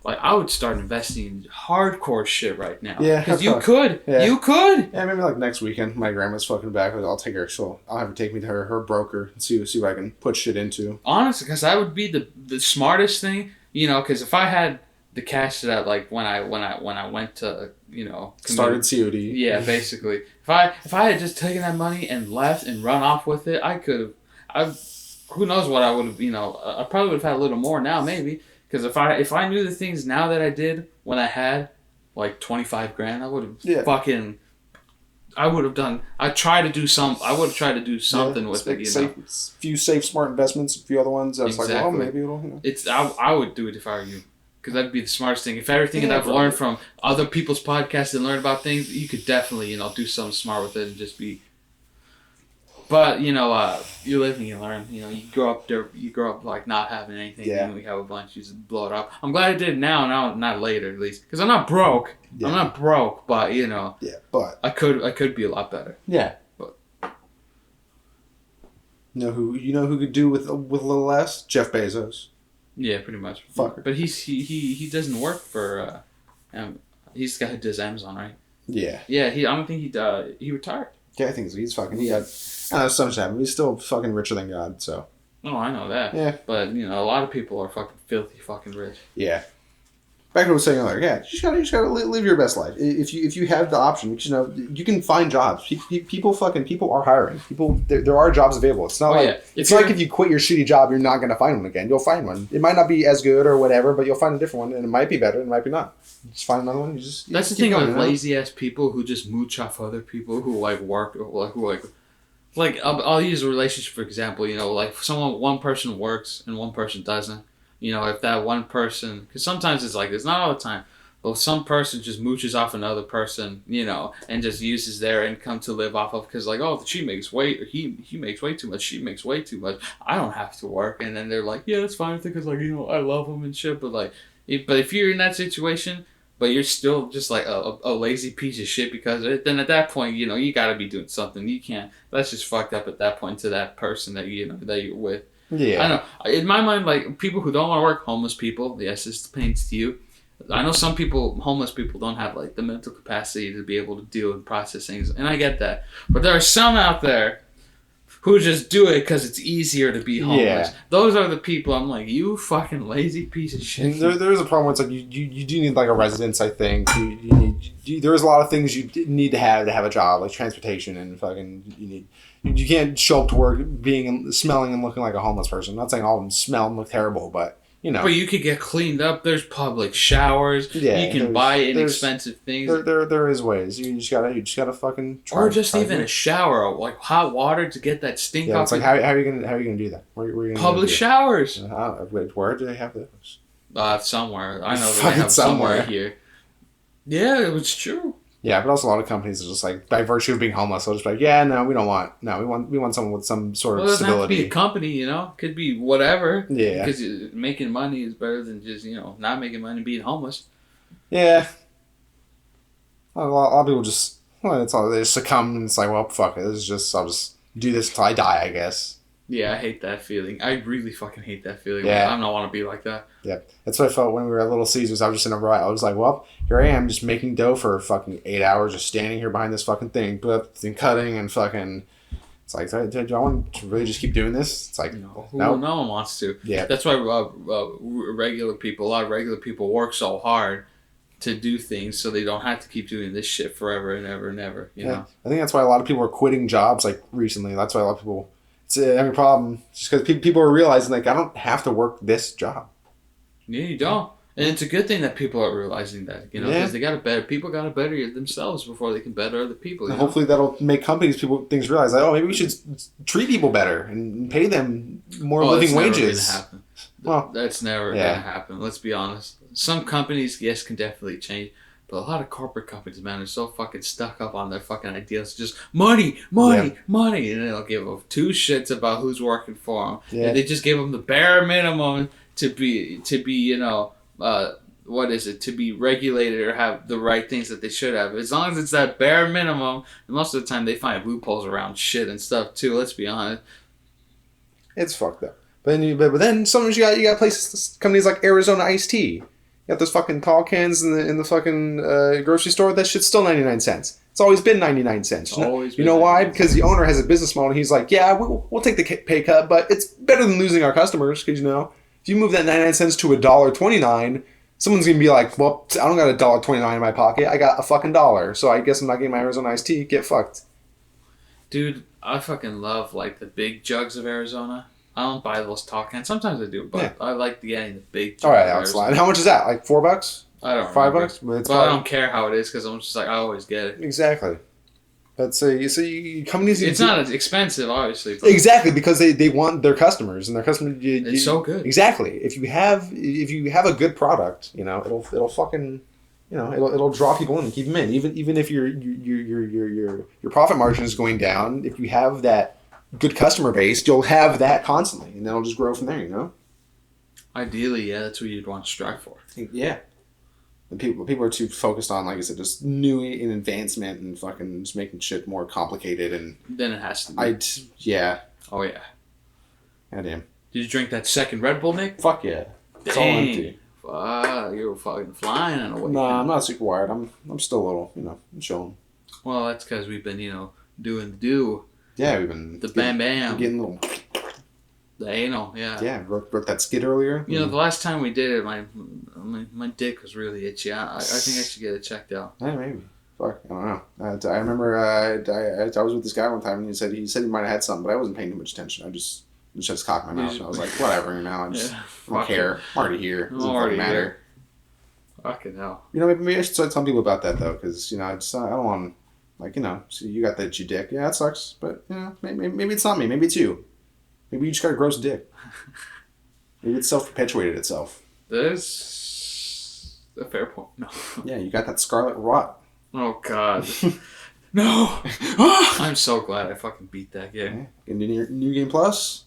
like I would start investing in hardcore shit right now. Yeah, because you could. Yeah. You could. Yeah, maybe like next weekend, my grandma's fucking back. I'll take her. I'll have her take me to her broker and see what I can put shit into. Honestly, because that would be the smartest thing. Because if I had the cash that like when I went to started COD. Yeah, basically. If I had just taken that money and left and run off with it, I could have. Who knows what I would have. I probably would have had a little more now, maybe. Because if I knew the things now that I did when I had like $25,000, I would have fucking. I would have done. I would have tried to do something with it. Few safe, smart investments. A few other ones. I was like, well, maybe it'll. I would do it if I were you, because that'd be the smartest thing. If everything that I've learned from other people's podcasts and learned about things, you could definitely do something smart with it and just be. But you live and you learn. You grow up there. You grow up like not having anything. Yeah. And we have a bunch. You just blow it up. I'm glad I did it now, not later at least, because I'm not broke. Yeah. I'm not broke, but Yeah, but I could be a lot better. Yeah. But who could do with a little less? Jeff Bezos. Yeah, pretty much. Fucker. But he doesn't work for. He's the guy who does Amazon, right? Yeah. Yeah. I don't think he retired. Yeah, I think he's fucking. He got. I don't know, so much happened. He's still fucking richer than God, so. Oh, I know that. Yeah. But, a lot of people are fucking filthy fucking rich. Yeah. Back to what I was saying earlier, yeah, you just gotta live your best life. If you have the option, you can find jobs. People are hiring. There are jobs available. It's not it's like if you quit your shitty job, you're not gonna find one again. You'll find one. It might not be as good or whatever, but you'll find a different one, and it might be better, and it might be not. Just find another one. That's the thing with lazy ass people who just mooch off other people who like work or who like I'll use a relationship for example. Like one person works and one person doesn't. If that one person, because sometimes it's like this, not all the time, but some person just mooches off another person, and just uses their income to live off of, because like, oh, she makes way, or he makes way too much, she makes way too much, I don't have to work, and then they're like, yeah, that's fine, because like, I love him and shit, but like, but if you're in that situation, but you're still just like a lazy piece of shit, because then at that point, you gotta be doing something, you can't, that's just fucked up at that point to that person that that you're with. Yeah. I don't know. In my mind, like, people who don't want to work, homeless people, yes, this pains to you. I know some homeless people don't have, like, the mental capacity to be able to deal and process things, and I get that. But there are some out there who just do it because it's easier to be homeless. Yeah. Those are the people I'm like, you fucking lazy piece of shit. There is a problem where it's like, you do need, like, a residence, I think. There's a lot of things you need to have a job, like transportation and fucking, you can't show up to work smelling and looking like a homeless person. I'm not saying all of them smell and look terrible, but But you could get cleaned up. There's public showers. Yeah, you can buy inexpensive things. There is ways. You just gotta fucking try. Or just even a shower, like hot water to get that stink off. Yeah, it's like how are you gonna do that? Where are you gonna public showers. Where do they have those? Somewhere. I know they have somewhere here. Yeah, it was true. Yeah, but also a lot of companies are just like, by virtue of being homeless, they'll just be like, yeah, no, we want someone with some sort of stability. It doesn't have to be a company, It could be whatever. Yeah. Because making money is better than just, not making money and being homeless. Yeah. A lot of people just, they just succumb and it's like, well, fuck it. I'll just do this until I die, I guess. Yeah, I hate that feeling. I really fucking hate that feeling. Yeah. I don't want to be like that. Yeah. That's what I felt when we were at Little Caesars. I was just in a riot. I was like, well, here I am just making dough for fucking 8 hours, just standing here behind this fucking thing, and cutting and fucking... It's like, do I want to really just keep doing this? It's like, no one wants to. Yeah. That's why a lot of regular people work so hard to do things so they don't have to keep doing this shit forever and ever and ever. You know, I think that's why a lot of people are quitting jobs like recently. That's why a lot of people. It's a problem just because people are realizing like I don't have to work this job. Yeah, you don't. And it's a good thing that people are realizing that, you know, because they got to better. People got to better themselves before they can better other people. And hopefully that'll make things realize like, oh, maybe we should treat people better and pay them more living wages. Never happen. Well, that's never gonna happen. Let's be honest. Some companies, yes, can definitely change, but a lot of corporate companies, man, are so fucking stuck up on their fucking ideas. Just money, and they don't give two shits about who's working for them. Yeah. They just give them the bare minimum to be, you know. To be regulated or have the right things that they should have. As long as it's that bare minimum, and most of the time they find loopholes around shit and stuff too. Let's be honest. It's fucked up. But then sometimes you got places, companies like Arizona Iced Tea. You got those fucking tall cans in the fucking grocery store. That shit's still 99 cents. It's always been 99 cents. You know why? Because the owner has a business model. And he's like, yeah, we'll take the pay cut, but it's better than losing our customers. Because if you move that 99 cents to $1.29, someone's gonna be like, well, I don't got $1.29 in my pocket. I got a fucking dollar. So I guess I'm not getting my Arizona Iced Tea. Get fucked. Dude, I fucking love like the big jugs of Arizona. I don't buy those tall cans. Sometimes I do, but I like getting the big jugs. All right, Alex. How much is that? Like $4? I don't know. $5? But I don't care how it is because I'm just like, I always get it. Exactly. But companies. It's not as expensive, obviously. Exactly, because they want their customers, and their customers. It's so good. Exactly. If you have a good product, it'll fucking, it'll draw people in and keep them in. Even if your profit margin is going down, if you have that good customer base, you'll have that constantly, and then it'll just grow from there. Ideally, yeah, that's what you'd want to strive for. Yeah. And people are too focused on, like I said, just new and advancement and fucking just making shit more complicated and. Then it has to be. Yeah. Oh yeah. God damn. Did you drink that second Red Bull, Nick? Fuck yeah. It's all empty. Fuck, you were fucking flying in a way. Nah, I'm not super wired. I'm still a little, I'm chilling. Well, that's because we've been, doing the do. Yeah, we've been. The bam bam. Getting a little. The anal, yeah. Yeah, wrote that skit earlier. The last time we did it, my dick was really itchy. I think I should get it checked out. Yeah, maybe. Fuck, I don't know. I remember I was with this guy one time and he said he might have had something, but I wasn't paying too much attention. I just cocked my mouth and I was like, whatever, I don't care. I'm already here. It doesn't matter. Fucking hell. Maybe I should start telling people about that though, because I don't want so you got that itchy dick. Yeah, it sucks, but maybe it's not me. Maybe it's you. Maybe you just got a gross dick. Maybe it's self-perpetuated itself. That's a fair point. No. Yeah, you got that scarlet rot. Oh, God. No! I'm so glad I fucking beat that game. Yeah. New Game Plus?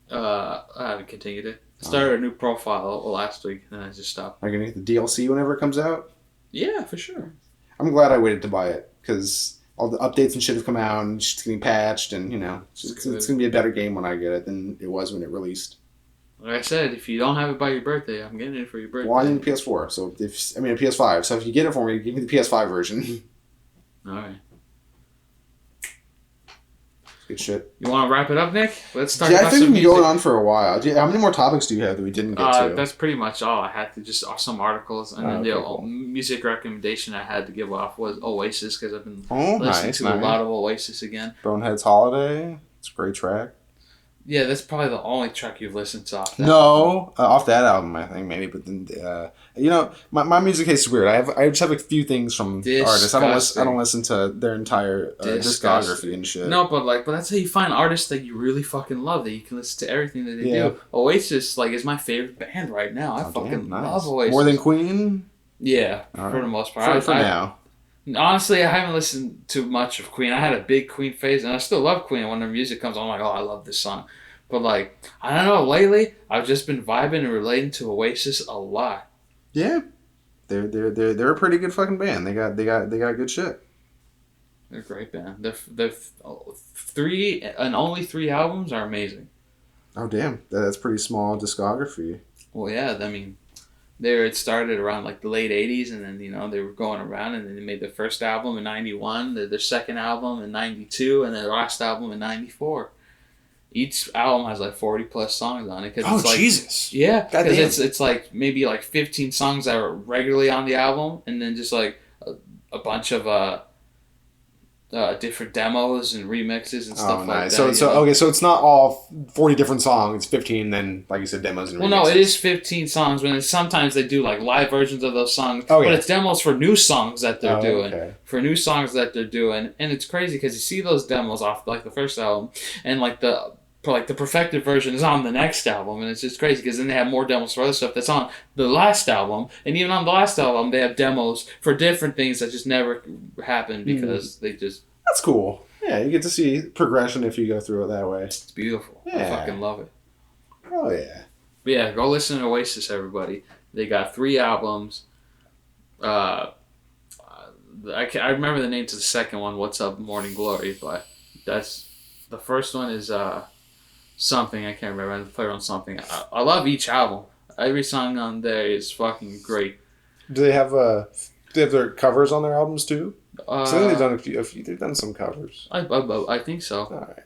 I haven't continued it. I started a new profile last week, and then I just stopped. Are you going to get the DLC whenever it comes out? Yeah, for sure. I'm glad I waited to buy it, because all the updates and shit have come out and shit's getting patched and, it's going to be a better game when I get it than it was when it released. Like I said, if you don't have it by your birthday, I'm getting it for your birthday. Well, I need a PS4, a PS5. So if you get it for me, give me the PS5 version. Alright. Good shit. You want to wrap it up, Nick? Let's start. Yeah, I think we've been going on for a while. How many more topics do you have that we didn't get to? That's pretty much all. I had to just some articles, and then the music recommendation I had to give off was Oasis because I've been listening to a lot of Oasis again. Bonehead's Holiday. It's a great track. Yeah, that's probably the only track you've listened to off that album. Off that album, I think, maybe. But then, my music taste is weird. I just have a few things from artists. I don't listen to their entire discography and shit. No, but that's how you find artists that you really fucking love, that you can listen to everything that they do. Oasis, is my favorite band right now. I fucking love Oasis. More than Queen? Yeah, for the most part. For now. Honestly, I haven't listened to much of Queen. I had a big Queen phase, and I still love Queen. When their music comes on, I'm like, oh, I love this song. But I don't know. Lately, I've just been vibing and relating to Oasis a lot. Yeah, they're a pretty good fucking band. They got good shit. They're a great band. They're only 3 albums are amazing. Oh damn, that's pretty small discography. Well, yeah. I mean, it started around the late 80s, and then they were going around, and then they made their first album in 91, their second album in 92, and their last album in 94. each album has like 40 plus songs on it. Cause Oh, it's like, Jesus. yeah, Goddamn. because it's like maybe like 15 songs that are regularly on the album, and then just like a bunch of different demos and remixes and stuff like that. So it's not all 40 different songs. It's 15, then like you said, demos and remixes. Well, no, it is 15 songs. When sometimes they do like live versions of those songs, Oh, yeah. but it's demos for new songs that they're doing. Okay. For new songs that they're doing, and it's crazy because you see those demos off like the first album, and like the perfected version is on the next album, and it's just crazy because then they have more demos for other stuff that's on the last album, and even on the last album they have demos for different things that just never happened because they just. That's cool. Yeah, you get to see progression if you go through it that way. It's beautiful. Yeah. I fucking love it. Oh yeah. But yeah, go listen to Oasis, everybody. They got 3 albums. I remember the name to the second one, What's Up Morning Glory, but that's the first one is something I can't remember. I played on something. I love each album. Every song on there is fucking great. Do they have their covers on their albums too? So I think they've done a few. They've done some covers. I think so. All right.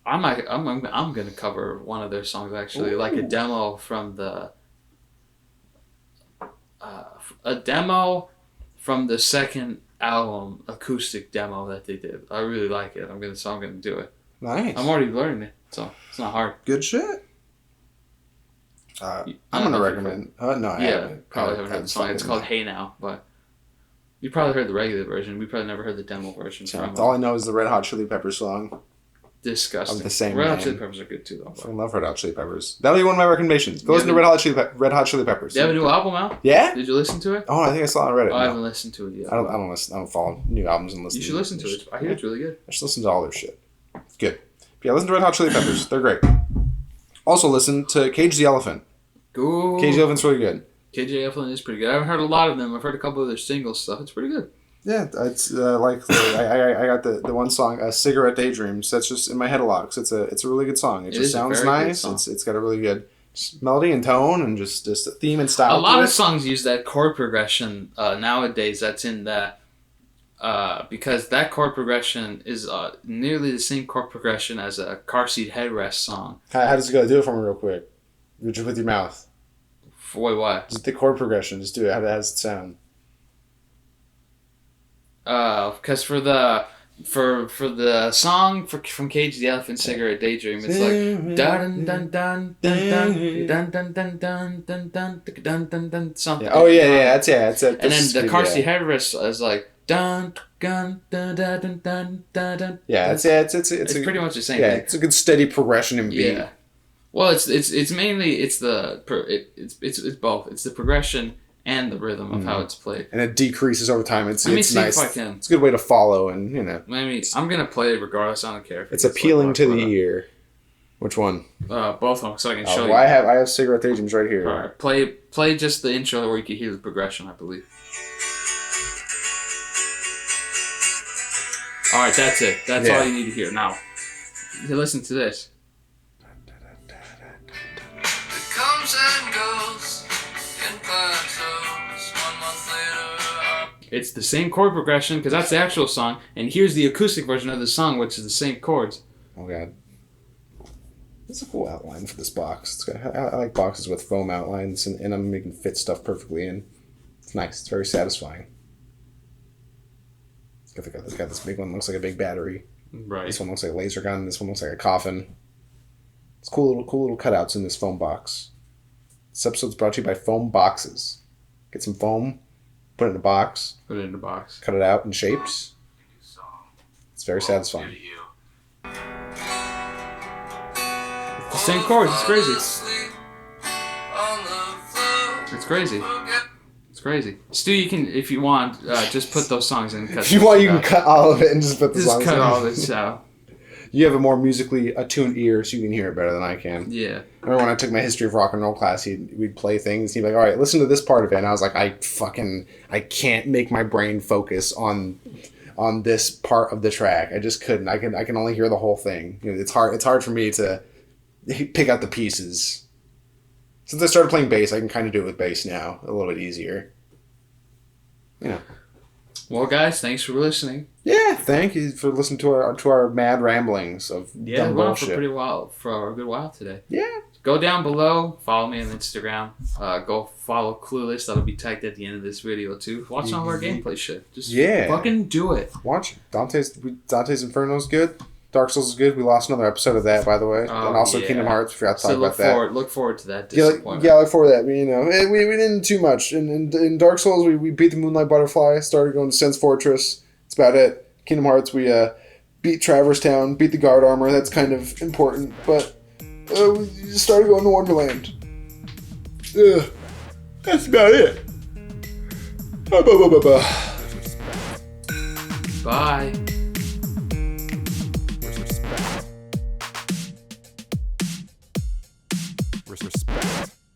I'm gonna cover one of their songs actually, like a demo from the second album acoustic demo that they did. I really like it. I'm gonna do it. Nice. I'm already learning it, so it's not hard. Good shit. I'm gonna recommend. No, I haven't. Probably haven't heard the song. It's called Hey Now, but you probably heard the regular version. We probably never heard the demo version. All I know is the Red Hot Chili Peppers song. Disgusting. Of the same Red Hot name. Chili Peppers are good too, though. I love Red Hot Chili Peppers. That'll be one of my recommendations. Go listen to Red Hot Chili Peppers. They have a new album out? Yeah. Did you listen to it? Oh, I think I saw it on Reddit. I haven't listened to it yet. I don't follow new albums and listen. You should listen to it. I hear it's really good. I should listen to all their shit. It's good. But yeah, listen to Red Hot Chili Peppers. They're great. Also, listen to Cage the Elephant. Cool. Cage the Elephant's really good. Cage the Elephant is pretty good. I haven't heard a lot of them. I've heard a couple of their single stuff. It's pretty good. Yeah, it's like I got the one song, "Cigarette Daydreams." That's just in my head a lot because it's a really good song. It just sounds nice. It's got a really good melody and tone and just a theme and style. A lot of songs use that chord progression nowadays. That's in that because that chord progression is nearly the same chord progression as a car seat headrest song. How does it go? Do it for me real quick. Just with your mouth. Wait, what? Just the chord progression. Just do it. How does it sound? Because for the song from Cage the Elephant, Cigarette Daydream, it's like dun dun dun dun dun dun dun dun dun dun dun dun dun something. Oh yeah, that's it. And then the car seat headrest is like dun dun dun dun dun dun dun. Yeah, it's pretty much the same. Yeah, thing. it's a good steady progression in beat. Yeah. Well, it's mainly it's both. It's the progression and the rhythm of how it's played. And it decreases over time. It's nice. If I can. It's a good way to follow, and I'm gonna play it regardless. I don't care. It's appealing to the ear. Which one? Both of them, so I can show you. I have Cigarette Daydreams right here. All right, play just the intro where you can hear the progression, I believe. All right, that's it. That's all you need to hear. Now, listen to this. It comes and goes in plateaus. 1 month later. It's the same chord progression because that's the actual song, and here's the acoustic version of the song, which is the same chords. Oh god, that's a cool outline for this box. I like boxes with foam outlines, and I'm making fit stuff perfectly in. It's nice. It's very satisfying. It's got this big one. Looks like a big battery. Right. This one looks like a laser gun. This one looks like a coffin. It's cool little cutouts in this foam box. This episode's brought to you by Foam Boxes. Get some foam, put it in a box. Put it in a box. Cut it out in shapes. It's very satisfying. It's the same chords. It's crazy. It's crazy. It's crazy. Stu, you can, if you want, just put those songs in. If you want, you can cut all of it and just put the songs in. Just cut all this out. You have a more musically attuned ear, so you can hear it better than I can. Yeah. I remember when I took my history of rock and roll class, we'd play things, and he'd be like, all right, listen to this part of it. And I was like, I can't make my brain focus on this part of the track. I just couldn't. I can only hear the whole thing. It's hard for me to pick out the pieces. Since I started playing bass, I can kind of do it with bass now a little bit easier. Well, guys, thanks for listening. Yeah, thank you for listening to our mad ramblings of dumb We went on bullshit. for a good while today. Yeah. Go down below, follow me on Instagram. Go follow Clueless. That'll be tagged at the end of this video too. Watch some of our gameplay shit. Just fucking do it. Watch Dante's Inferno is good. Dark Souls is good. We lost another episode of that, by the way, and also Kingdom Hearts. We forgot to talk about that. Look forward to that disappointment. Yeah, look forward to that. We didn't do much. In Dark Souls, we beat the Moonlight Butterfly. Started going to Sense Fortress. That's about it. Kingdom Hearts, we beat Traverse Town, beat the guard armor. That's kind of important, but. We started going to Wonderland. That's about it. Bye.